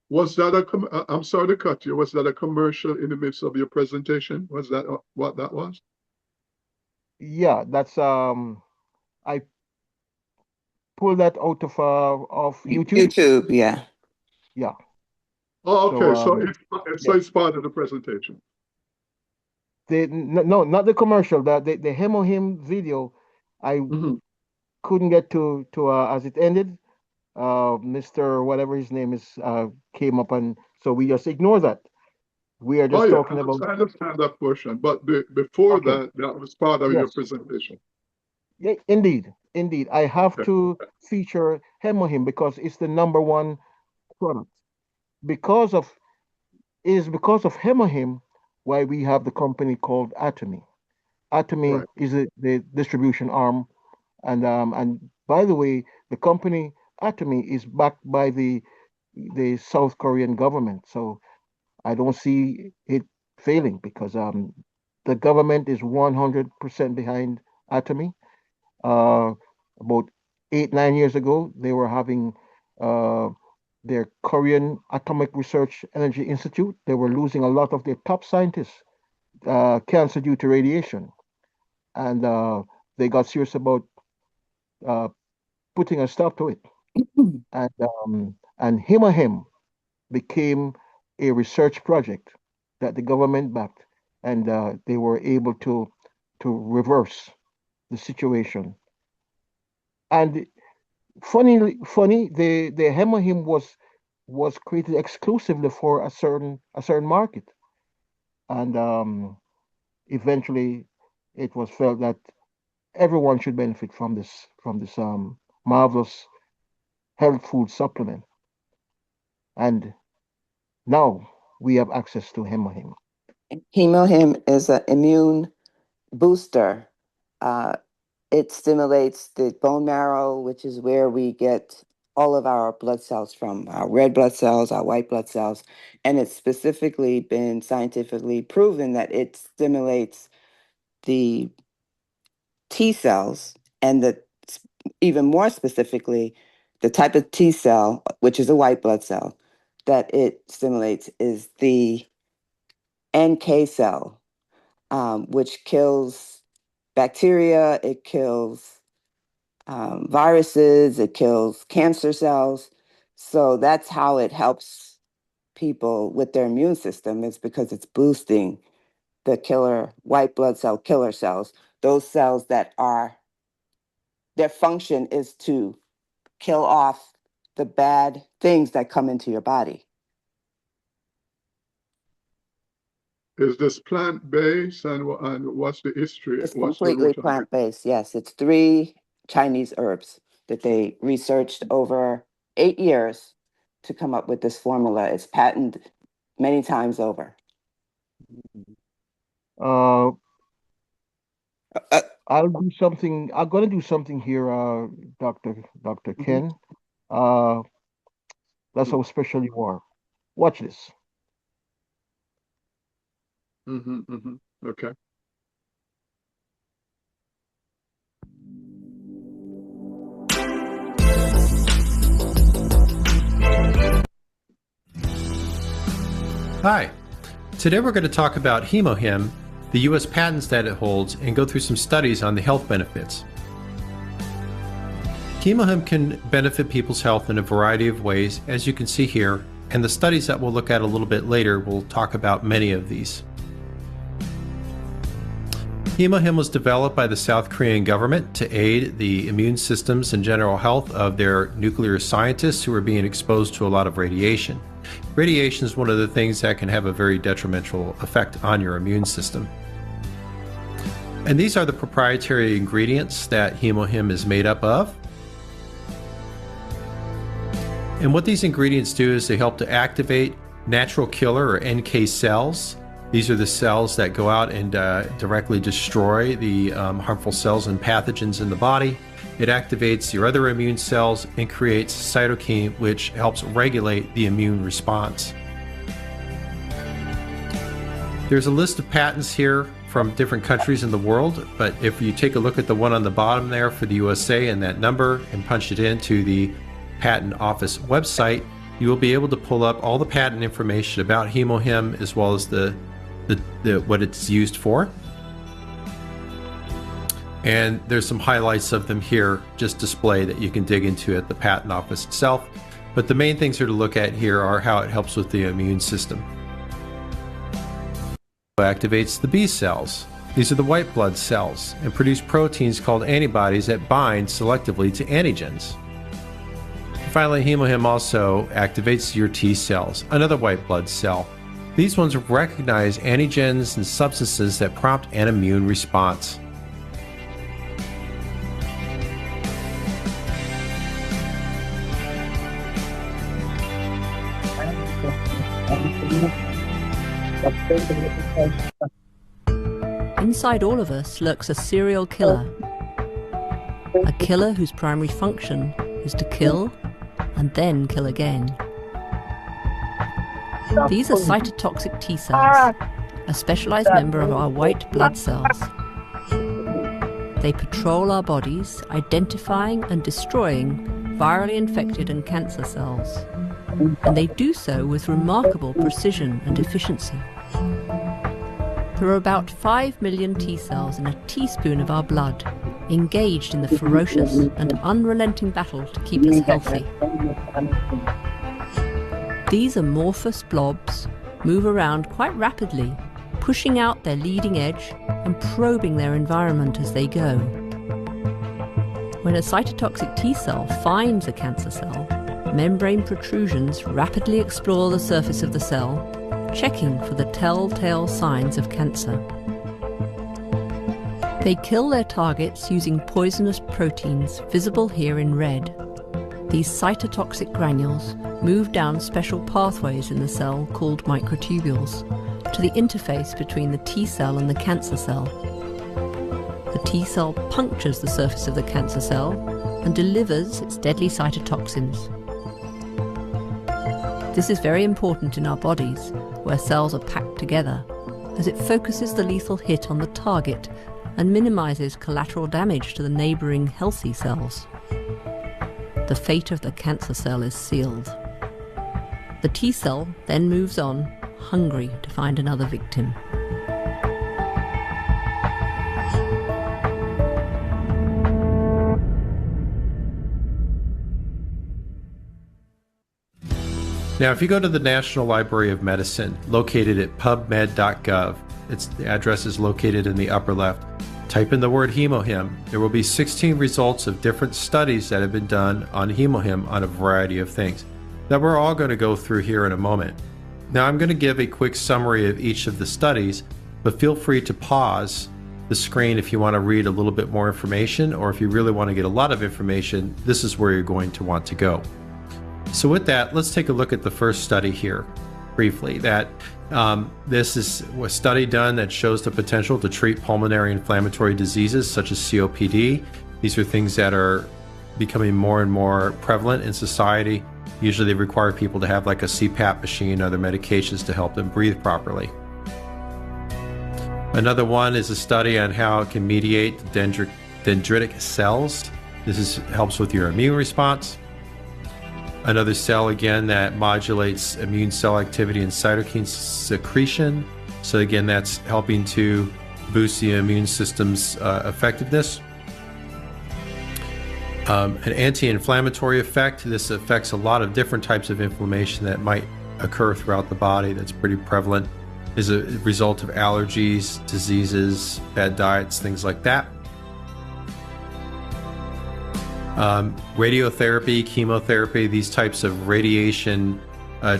Was that I'm sorry to cut you. Was that a commercial in the midst of your presentation? Was that what that was? Yeah, that's I pulled that out of YouTube. YouTube, yeah. Yeah. Oh, okay. So, yeah. It's part of the presentation. No, not the commercial. The Hemohim video, I couldn't get to as it ended. Mr. whatever his name is came up, and so we just ignore that. We are just talking about. I understand that portion, but before that was part of your presentation. Yeah, indeed. I have to feature Hemohim because it's the #1 product. Because of Hemohim why we have the company called Atomy. Atomy is the distribution arm, and by the way, the company Atomy is backed by the South Korean government. So I don't see it failing because the government is 100% behind Atomy. About 8-9 years ago, they were having their Korean Atomic Research Energy Institute. They were losing a lot of their top scientists, cancer due to radiation, and they got serious about putting a stop to it. And Hemohim became a research project that the government backed, and they were able to reverse the situation. And funny, the Hemohim was created exclusively for a certain market, and eventually it was felt that everyone should benefit from this marvelous health food supplement. And now we have access to Hemohim. Hemohim is an immune booster. It stimulates the bone marrow, which is where we get all of our blood cells from, our red blood cells, our white blood cells. And it's specifically been scientifically proven that it stimulates the T cells, and even more specifically, the type of T cell, which is a white blood cell, that it stimulates is the NK cell, which kills bacteria, it kills viruses, it kills cancer cells. So that's how it helps people with their immune system, is because it's boosting the killer white blood cell killer cells, those cells that their function is to kill off the bad things that come into your body. Is this plant-based, and what's the history? It's completely plant-based, yes. It's 3 Chinese herbs that they researched over 8 years to come up with this formula. It's patented many times over. I'm going to do something here, Dr. Ken. That's how special you are. Watch this. Okay. Hi. Today we're going to talk about HemoHim, the U.S. patents that it holds, and go through some studies on the health benefits. HemoHim can benefit people's health in a variety of ways, as you can see here, and the studies that we'll look at a little bit later will talk about many of these. HemoHim was developed by the South Korean government to aid the immune systems and general health of their nuclear scientists who are being exposed to a lot of radiation. Radiation is one of the things that can have a very detrimental effect on your immune system. And these are the proprietary ingredients that HemoHim is made up of. And what these ingredients do is they help to activate natural killer or NK cells. These are the cells that go out and directly destroy the harmful cells and pathogens in the body. It activates your other immune cells and creates cytokine, which helps regulate the immune response. There's a list of patents here from different countries in the world, but if you take a look at the one on the bottom there for the USA and that number and punch it into the Patent Office website, you will be able to pull up all the patent information about HemoHim as well as the what it's used for. And there's some highlights of them here just displayed that you can dig into at the Patent Office itself. But the main things here to look at here are how it helps with the immune system. It activates the B cells. These are the white blood cells and produce proteins called antibodies that bind selectively to antigens. Finally, HemoHim also activates your T cells, another white blood cell. These ones recognize antigens and substances that prompt an immune response. Inside all of us lurks a serial killer. A killer whose primary function is to kill and then kill again. These are cytotoxic T cells, a specialized member of our white blood cells. They patrol our bodies, identifying and destroying virally infected and cancer cells. And they do so with remarkable precision and efficiency. There are about 5 million T cells in a teaspoon of our blood, engaged in the ferocious and unrelenting battle to keep us healthy. These amorphous blobs move around quite rapidly, pushing out their leading edge and probing their environment as they go. When a cytotoxic T cell finds a cancer cell, membrane protrusions rapidly explore the surface of the cell, checking for the telltale signs of cancer. They kill their targets using poisonous proteins visible here in red. These cytotoxic granules move down special pathways in the cell called microtubules to the interface between the T cell and the cancer cell. The T cell punctures the surface of the cancer cell and delivers its deadly cytotoxins. This is very important in our bodies, where cells are packed together, as it focuses the lethal hit on the target and minimizes collateral damage to the neighboring healthy cells. The fate of the cancer cell is sealed. The T cell then moves on, hungry to find another victim. Now, if you go to the National Library of Medicine, located at pubmed.gov, the address is located in the upper left, type in the word HemoHim. There will be 16 results of different studies that have been done on HemoHim on a variety of things that we're all going to go through here in a moment. Now, I'm going to give a quick summary of each of the studies, but feel free to pause the screen if you want to read a little bit more information, or if you really want to get a lot of information, this is where you're going to want to go. So with that, let's take a look at the first study here briefly. This is a study done that shows the potential to treat pulmonary inflammatory diseases such as COPD. These are things that are becoming more and more prevalent in society. Usually they require people to have like a CPAP machine, other medications to help them breathe properly. Another one is a study on how it can mediate dendritic cells. This helps with your immune response. Another cell, again, that modulates immune cell activity and cytokine secretion. So again, that's helping to boost the immune system's effectiveness. An anti-inflammatory effect. This affects a lot of different types of inflammation that might occur throughout the body. That's pretty prevalent. Is a result of allergies, diseases, bad diets, things like that. Radiotherapy, chemotherapy, these types of radiation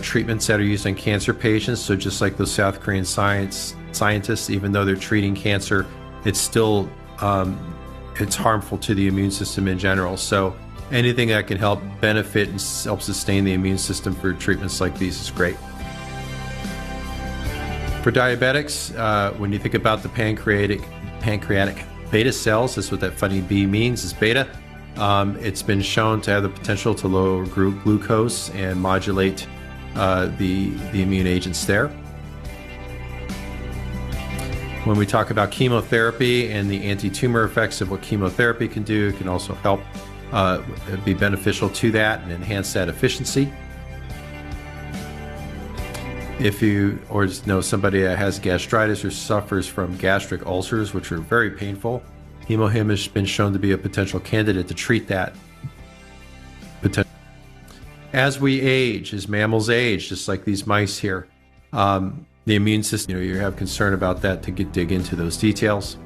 treatments that are used on cancer patients. So just like those South Korean scientists, even though they're treating cancer, it's still it's harmful to the immune system in general. So anything that can help benefit and help sustain the immune system for treatments like these is great. For diabetics, when you think about the pancreatic beta cells, that's what that funny B means, is beta. It's been shown to have the potential to lower glucose and modulate the immune agents there. When we talk about chemotherapy and the anti-tumor effects of what chemotherapy can do, it can also help be beneficial to that and enhance that efficiency. If you or just know somebody that has gastritis or suffers from gastric ulcers, which are very painful, Hemohim has been shown to be a potential candidate to treat that. As we age, as mammals age, just like these mice here, the immune system, you have concern about that to dig into those details.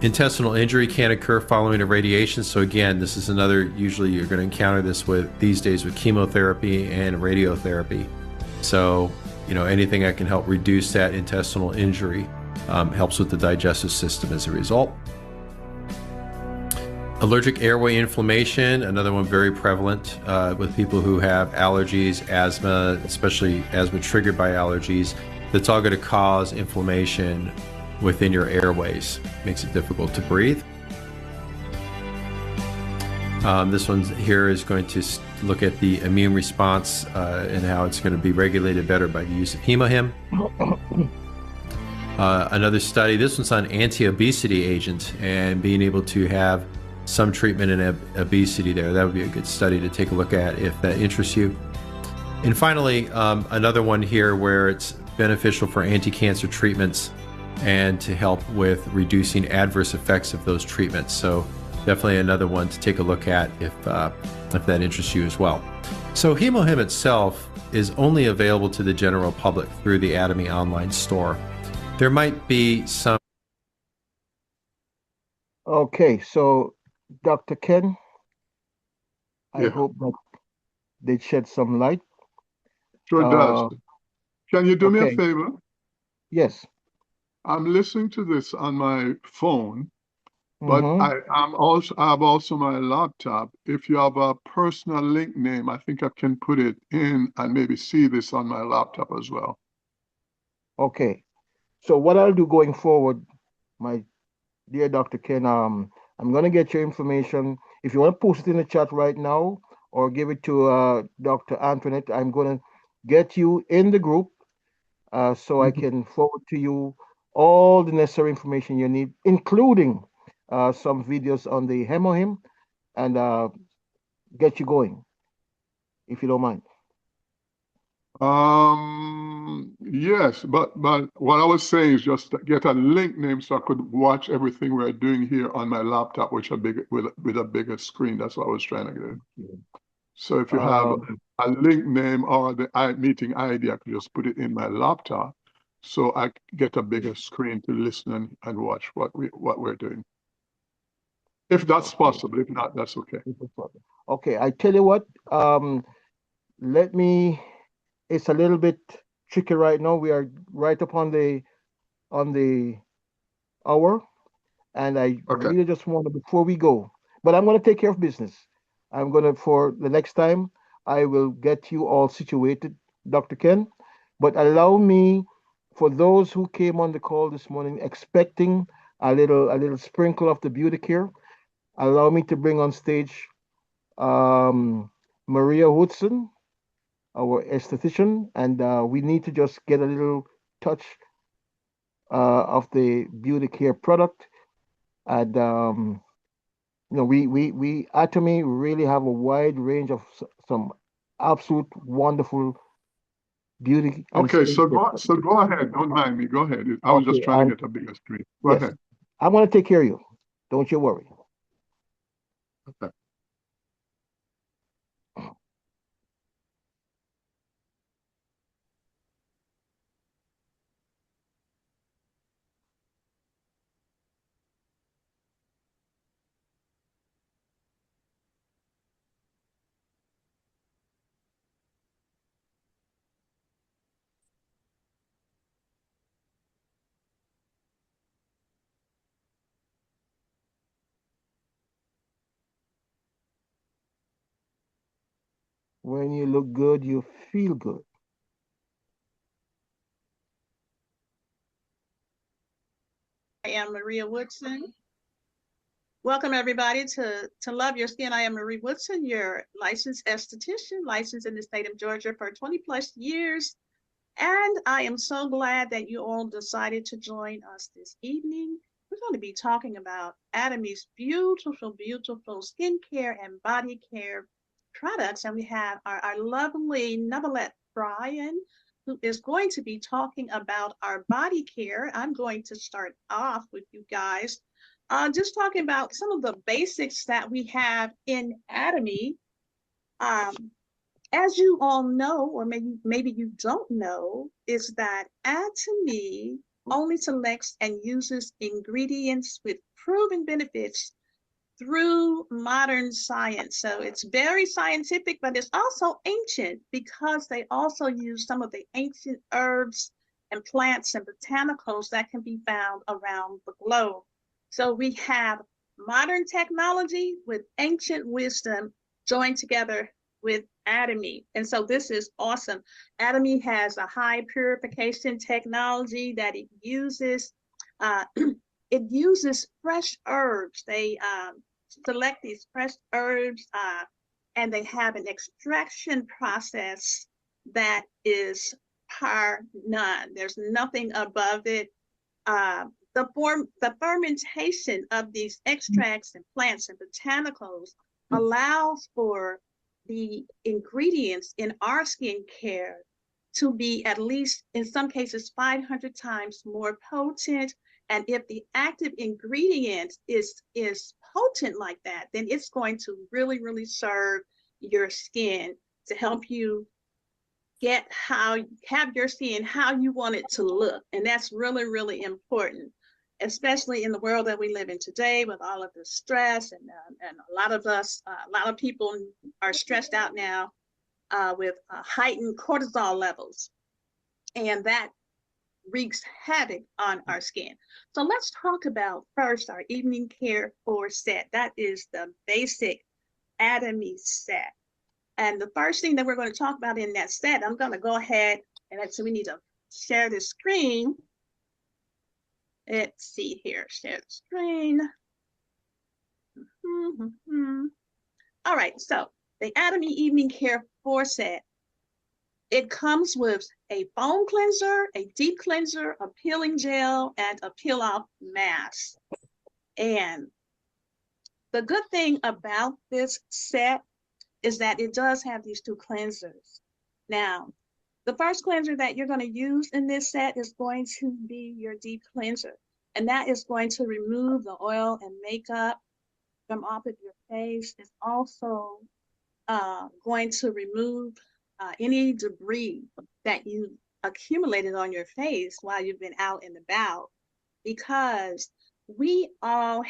Intestinal injury can occur following irradiation. So again, this is another, usually you're going to encounter this these days with chemotherapy and radiotherapy. So, anything that can help reduce that intestinal injury helps with the digestive system as a result. Allergic airway inflammation, another one very prevalent with people who have allergies, asthma, especially asthma triggered by allergies. That's all going to cause inflammation within your airways. Makes it difficult to breathe. This one here is going to look at the immune response and how it's going to be regulated better by the use of Hemohim. Another study, this one's on anti-obesity agent and being able to have some treatment in obesity there. That would be a good study to take a look at if that interests you. And finally, another one here where it's beneficial for anti-cancer treatments and to help with reducing adverse effects of those treatments. So definitely another one to take a look at if that interests you as well. So Hemohim itself is only available to the general public through the Atomy online store. There might be some... Okay, so Dr. Ken, I hope that they shed some light. Sure does. Can you do me a favor? Yes. I'm listening to this on my phone, but I have also my laptop. If you have a personal link name, I think I can put it in and maybe see this on my laptop as well. Okay. So what I'll do going forward, my dear Dr. Ken, I'm going to get your information. If you want to post it in the chat right now or give it to Dr. Antoinette, I'm going to get you in the group so I can forward to you all the necessary information you need, including some videos on the Hemohim, and get you going, if you don't mind. Yes, but what I was saying is just get a link name so I could watch everything we're doing here on my laptop, which are big with a bigger screen. That's what I was trying to get. So if you have a link name or the meeting ID, I could just put it in my laptop so I get a bigger screen to listen and watch what we're doing. If that's possible. If not, that's okay. Okay, I tell you what, it's a little bit tricky right now. We are right up on the hour, and I really just want to, before we go, but I'm going to take care of business. I'm going to, for the next time, I will get you all situated, Dr. Ken, but allow me, for those who came on the call this morning expecting a little sprinkle of the beauty care, allow me to bring on stage Maria Woodson, our esthetician, and we need to just get a little touch of the beauty care product. And we Atomy really have a wide range of some absolute wonderful beauty and Okay, so skincare. go ahead. Don't mind me. Go ahead. I was just Okay, trying to and get a bigger screen. Go yes, ahead. I'm gonna take care of you. Don't you worry. Okay. When you look good, you feel good. I am Maria Woodson. Welcome everybody to Love Your Skin. I am Marie Woodson, your licensed esthetician, licensed in the state of Georgia for 20 plus years. And I am so glad that you all decided to join us this evening. We're going to be talking about Atomy's beautiful, beautiful skincare and body care products. And we have our lovely Nevelette Bryan, who is going to be talking about our body care. I'm going to start off with you guys, just talking about some of the basics that we have in Atomy. As you all know, or maybe you don't know, is that Atomy only selects and uses ingredients with proven benefits through modern science. So it's very scientific, but it's also ancient because they also use some of the ancient herbs and plants and botanicals that can be found around the globe. So we have modern technology with ancient wisdom joined together with Atomy. And so this is awesome. Atomy has a high purification technology that it uses. It uses fresh herbs. They select these fresh herbs and they have an extraction process that is par none. There's nothing above it. The fermentation of these extracts and plants and botanicals allows for the ingredients in our skincare to be at least, in some cases, 500 times more potent. And if the active ingredient is potent like that, then it's going to really, really serve your skin to help you have your skin how you want it to look. And that's really, really important, especially in the world that we live in today with all of the stress and a lot of people are stressed out now with heightened cortisol levels, and that wreaks havoc on our skin. So let's talk about first our evening care 4 set. That is the basic Atomy set. And the first thing that we're going to talk about in that set, I'm going to go ahead and so we need to share the screen. Let's see here, share the screen. All right, so the Atomy Evening Care 4 set, it comes with a foam cleanser, a deep cleanser, a peeling gel, and a peel-off mask. And the good thing about this set is that it does have these 2 cleansers. Now, the first cleanser that you're going to use in this set is going to be your deep cleanser. And that is going to remove the oil and makeup from off of your face. It's also going to remove any debris that you accumulated on your face while you've been out and about, because we all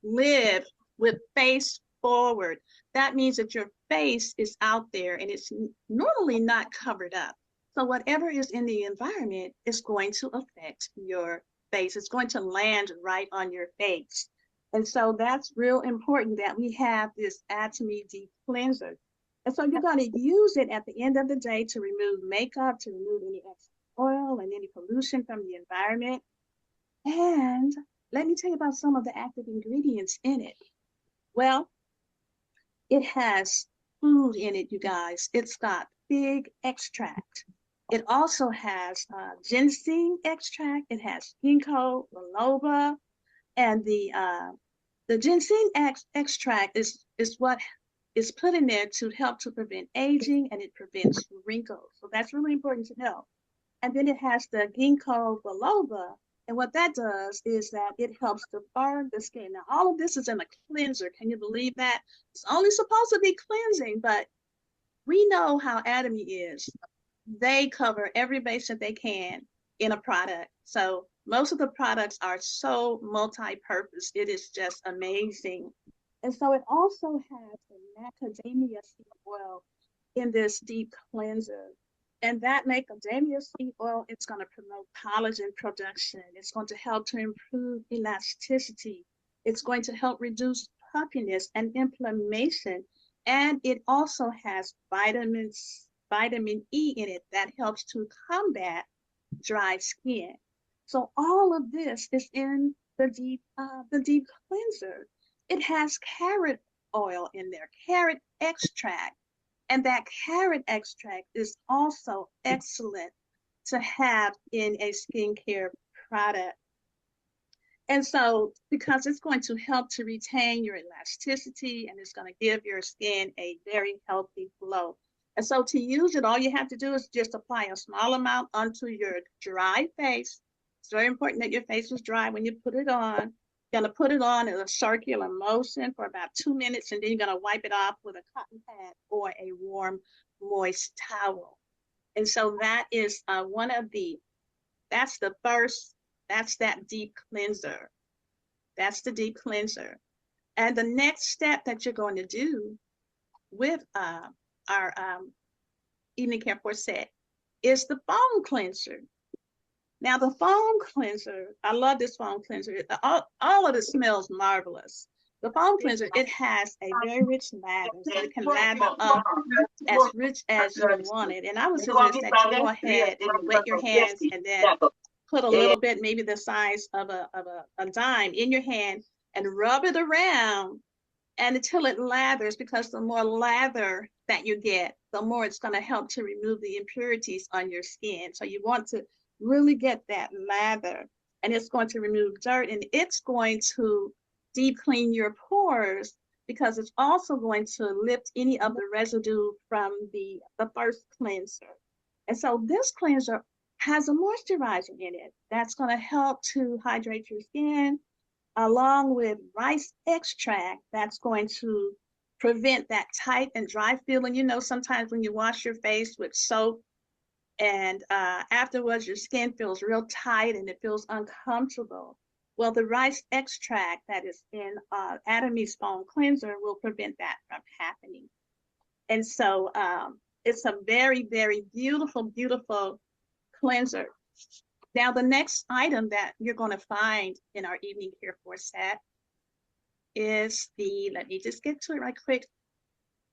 live with face forward. That means that your face is out there and it's normally not covered up. So whatever is in the environment is going to affect your face. It's going to land right on your face. And so that's real important that we have this Atomy Deep Cleanser. And so you're going to use it at the end of the day to remove makeup, to remove any extra oil and any pollution from the environment. And let me tell you about some of the active ingredients in it. Well, it has food in it, you guys. It's got fig extract. It also has ginseng extract. It has ginkgo biloba. And the ginseng extract is what is put in there to help to prevent aging, and it prevents wrinkles. So that's really important to know. And then it has the ginkgo biloba. And what that does is that it helps to firm the skin. Now, all of this is in a cleanser. Can you believe that? It's only supposed to be cleansing, but we know how Atomy is. They cover every base that they can in a product. So most of the products are so multi-purpose. It is just amazing. And so it also has the macadamia seed oil in this deep cleanser. And that macadamia seed oil, it's going to promote collagen production. It's going to help to improve elasticity. It's going to help reduce puffiness and inflammation. And it also has vitamin E in it that helps to combat dry skin. So all of this is in the deep cleanser. It has carrot oil in there, carrot extract. And that carrot extract is also excellent to have in a skincare product. And so, because it's going to help to retain your elasticity, and it's going to give your skin a very healthy glow. And so to use it, all you have to do is just apply a small amount onto your dry face. It's very important that your face is dry when you put it on. You're going to put it on in a circular motion for about 2 minutes, and then you're going to wipe it off with a cotton pad or a warm, moist towel. And so that is that's that deep cleanser. That's the deep cleanser. And the next step that you're going to do with our evening care for set is the foam cleanser. Now the foam cleanser, I love this foam cleanser. All of it smells marvelous. The foam cleanser, it has a very rich lather, so it can lather up as rich as you want it. And I would suggest that you go ahead and wet your hands and then put a little bit, maybe the size of a dime in your hand, and rub it around and until it lathers, because the more lather that you get, the more it's going to help to remove the impurities on your skin. So you want to really get that lather, and it's going to remove dirt, and it's going to deep clean your pores, because it's also going to lift any of the residue from the first cleanser. And so this cleanser has a moisturizer in it that's going to help to hydrate your skin, along with rice extract that's going to prevent that tight and dry feeling. You know, sometimes when you wash your face with soap and afterwards your skin feels real tight and it feels uncomfortable. Well, the rice extract that is in Atomy's foam cleanser will prevent that from happening. And so it's a very, very beautiful, beautiful cleanser. Now, the next item that you're going to find in our evening care for set is let me just get to it right quick.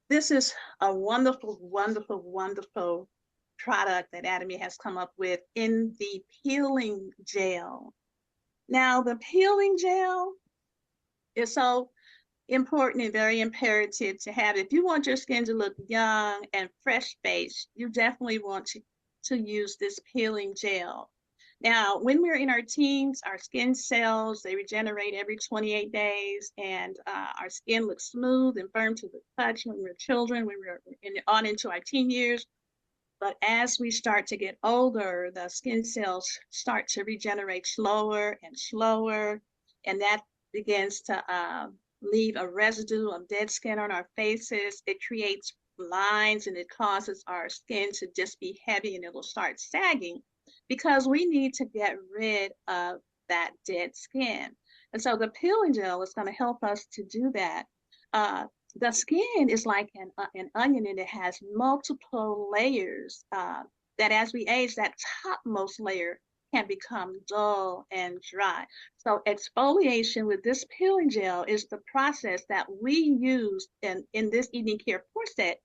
This is a wonderful, wonderful, wonderful product that Atomy has come up with in the peeling gel. Now, the peeling gel is so important and very imperative to have. If you want your skin to look young and fresh-faced, you definitely want to use this peeling gel. Now, when we're in our teens, our skin cells, they regenerate every 28 days, and our skin looks smooth and firm to the touch when we're children, when we're on into our teen years. But as we start to get older, the skin cells start to regenerate slower and slower, and that begins to leave a residue of dead skin on our faces. It creates lines, and it causes our skin to just be heavy, and it will start sagging, because we need to get rid of that dead skin. And so the peeling gel is going to help us to do that. The skin is like an onion, and it has multiple layers that as we age, that topmost layer can become dull and dry. So exfoliation with this peeling gel is the process that we use in this evening care for set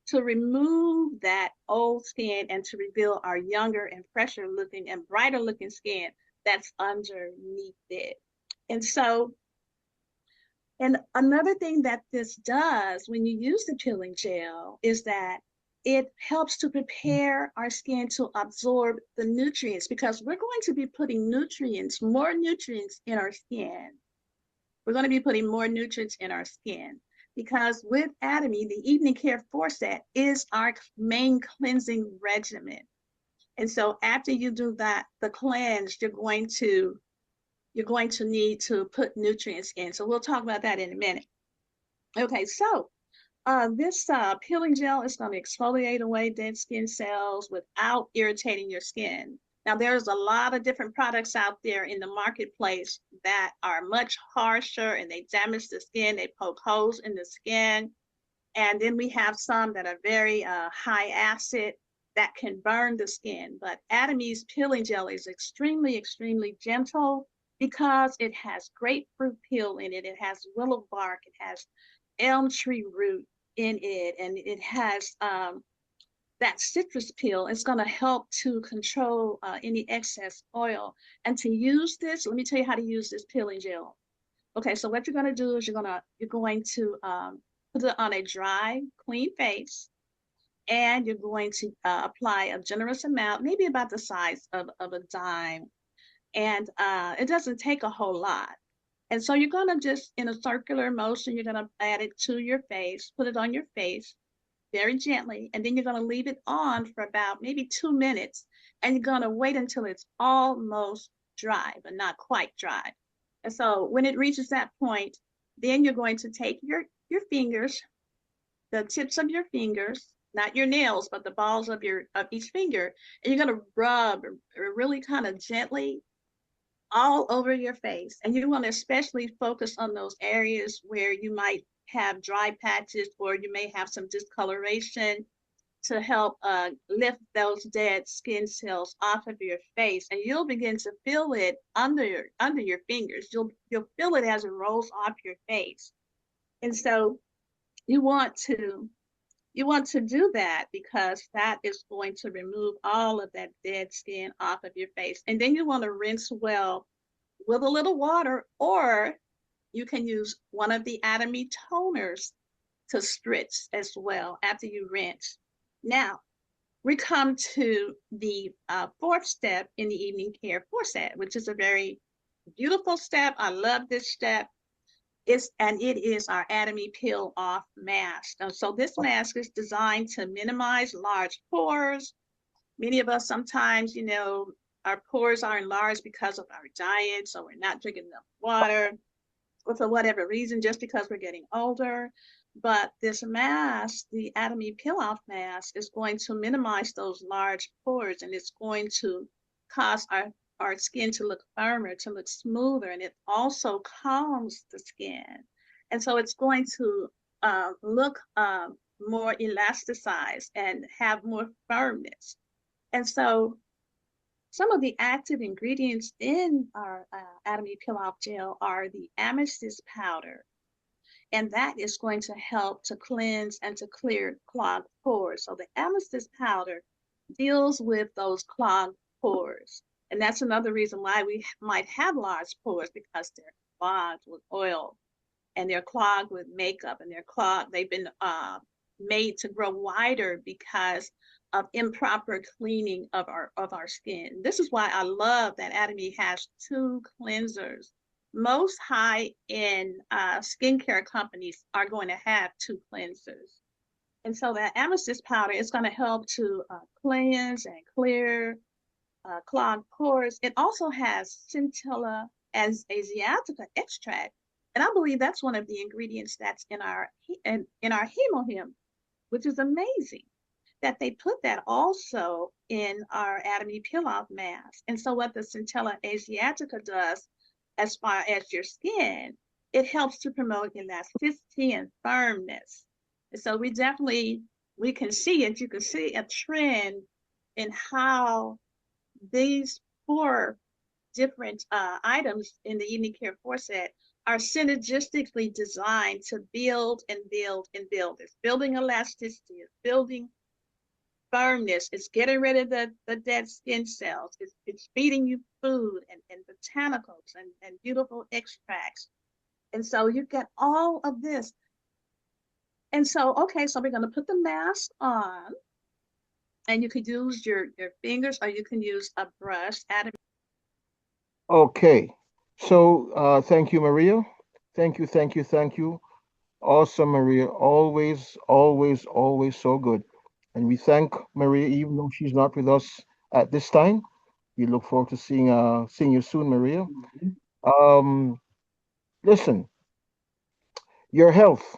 to remove that old skin and to reveal our younger and fresher looking and brighter looking skin that's underneath it. And so, and another thing that this does when you use the peeling gel is that it helps to prepare our skin to absorb the nutrients, because we're going to be putting nutrients, more nutrients in our skin we're going to be putting more nutrients in our skin because with Atomy, the Evening Care 4 set is our main cleansing regimen. And so after you do that, the cleanse, you're going to need to put nutrients in. So we'll talk about that in a minute. Okay, so this peeling gel is going to exfoliate away dead skin cells without irritating your skin. Now, there's a lot of different products out there in the marketplace that are much harsher and they damage the skin, they poke holes in the skin. And then we have some that are very high acid that can burn the skin. But Atomy's peeling gel is extremely, extremely gentle because it has grapefruit peel in it. It has willow bark, it has elm tree root in it, and it has that citrus peel. It's going to help to control any excess oil. And to use this, let me tell you how to use this peeling gel. Okay, so what you're going to do is you're going to put it on a dry, clean face, and you're going to apply a generous amount, maybe about the size of a dime. And it doesn't take a whole lot. And so you're going to just, in a circular motion, you're going to add it to your face, put it on your face very gently, and then you're going to leave it on for about maybe 2 minutes, and you're going to wait until it's almost dry, but not quite dry. And so when it reaches that point, then you're going to take your fingers, the tips of your fingers, not your nails, but the balls of each finger, and you're going to rub really kind of gently all over your face. And you want to especially focus on those areas where you might have dry patches or you may have some discoloration to help lift those dead skin cells off of your face. And you'll begin to feel it under your fingers. You'll feel it as it rolls off your face. And so you want to do that because that is going to remove all of that dead skin off of your face. And then you want to rinse well with a little water, or you can use one of the Atomy toners to spritz as well after you rinse. Now, we come to the fourth step in the Evening Care 4 set, which is a very beautiful step. I love this step. It is our Atomy Peel Off Mask. So this mask is designed to minimize large pores. Many of us sometimes, our pores are enlarged because of our diet, so we're not drinking enough water, or for whatever reason, just because we're getting older. But this mask, the Atomy Peel Off Mask, is going to minimize those large pores, and it's going to cause our skin to look firmer, to look smoother, and it also calms the skin. And so it's going to look more elasticized and have more firmness. And so some of the active ingredients in our Atomy Peel Off Gel are the amethyst powder, and that is going to help to cleanse and to clear clogged pores. So the amethyst powder deals with those clogged pores. And that's another reason why we might have large pores, because they're clogged with oil and they're clogged with makeup, and they've been made to grow wider because of improper cleaning of our skin. This is why I love that Atomy has 2 cleansers. Most high-end skincare companies are going to have 2 cleansers. And so that amethyst powder is going to help to cleanse and clear clogged pores. It also has Centella asiatica extract, and I believe that's one of the ingredients that's in our Hemohim, which is amazing that they put that also in our Atomy Peel Off Mask. And so what the Centella asiatica does, as far as your skin, it helps to promote elasticity and firmness. And so we can see it. You can see a trend in how these 4 different items in the Evening Care 4 set are synergistically designed to build and build and build. It's building elasticity, it's building firmness, it's getting rid of the dead skin cells, it's feeding you food and botanicals and beautiful extracts. And so you get all of this. And so, okay, so we're going to put the mask on, and you could use your fingers, or you can use a brush. Okay, so thank you, Maria. Thank you, thank you, thank you. Awesome, Maria. Always, always, always so good. And we thank Maria, even though she's not with us at this time. We look forward to seeing you soon, Maria. Listen, your health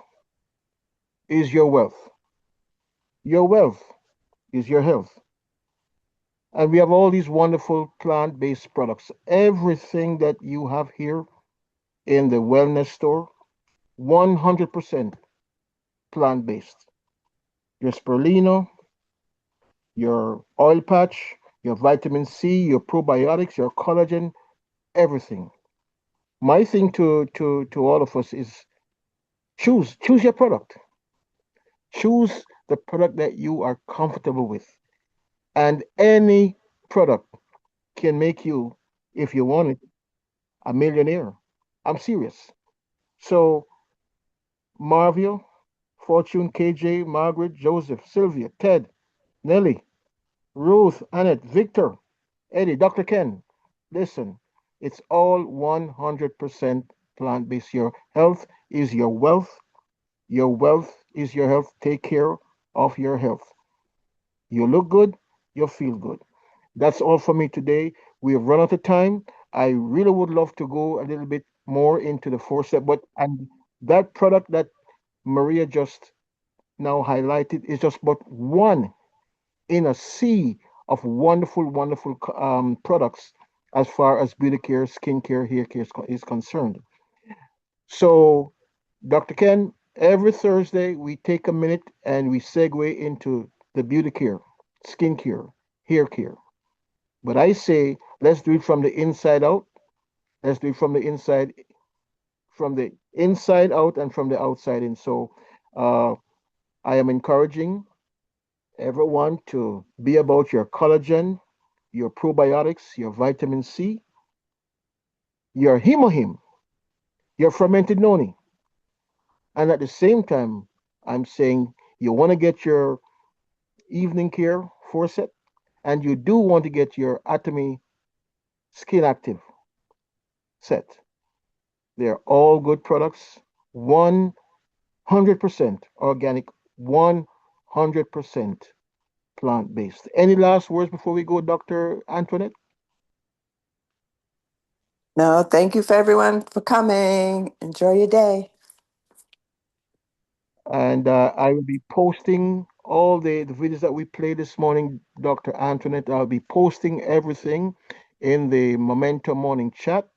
is your wealth. Your wealth is your health. And we have all these wonderful plant-based products. Everything that you have here in the wellness store, 100% plant-based. Your spirulina, your oil patch, your vitamin C, your probiotics, your collagen, everything. My thing to all of us is choose your product. Choose the product that you are comfortable with. And any product can make you, if you want it, a millionaire. I'm serious. So Marvia, Fortune, KJ, Margaret, Joseph, Sylvia, Ted, Nelly, Ruth, Annette, Victor, Eddie, Dr. Ken, listen, it's all 100% plant-based. Your health is your wealth. Your wealth is your health. Take care of your health. You look good, you feel good. That's all for me today. We have run out of time. I really would love to go a little bit more into the 4-step, but and that product that Maria just now highlighted is just but one in a sea of wonderful, wonderful products as far as beauty care, skin care, hair care is concerned. So, Dr. Ken, every Thursday we take a minute and we segue into the beauty care, skin care, hair care. But I say, let's do it from the inside out. Let's do it from the inside out and from the outside in. So, I am encouraging everyone to be about your collagen, your probiotics, your vitamin C, your hemohim, your fermented noni. And at the same time, I'm saying you want to get your evening care 4-step, and you do want to get your Atomy Skin Active set. They're all good products, 100% organic, 100% plant-based. Any last words before we go, Dr. Antoinette? No, thank you for everyone for coming. Enjoy your day. And I will be posting all the videos that we played this morning, Dr. Antoinette. I'll be posting everything in the Momentum Morning chat,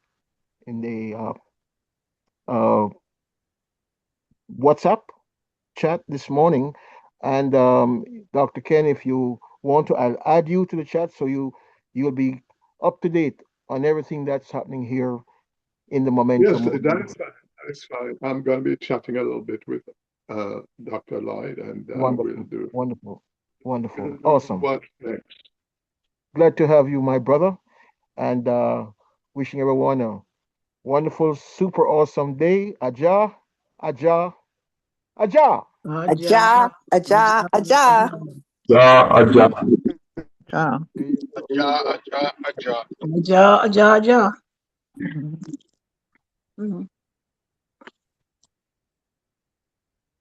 in the WhatsApp chat this morning. And Dr. Ken, if you want to, I'll add you to the chat so you'll be up to date on everything that's happening here in the Momentum. Yes, that's fine. I'm going to be chatting a little bit with Dr. Lloyd, and we'll do. Wonderful. Awesome. What's next? Glad to have you, my brother, and wishing everyone a wonderful, super awesome day. Aja, Aja, Aja. Aja, Aja, Aja. Aja. Aja, Aja, Aja.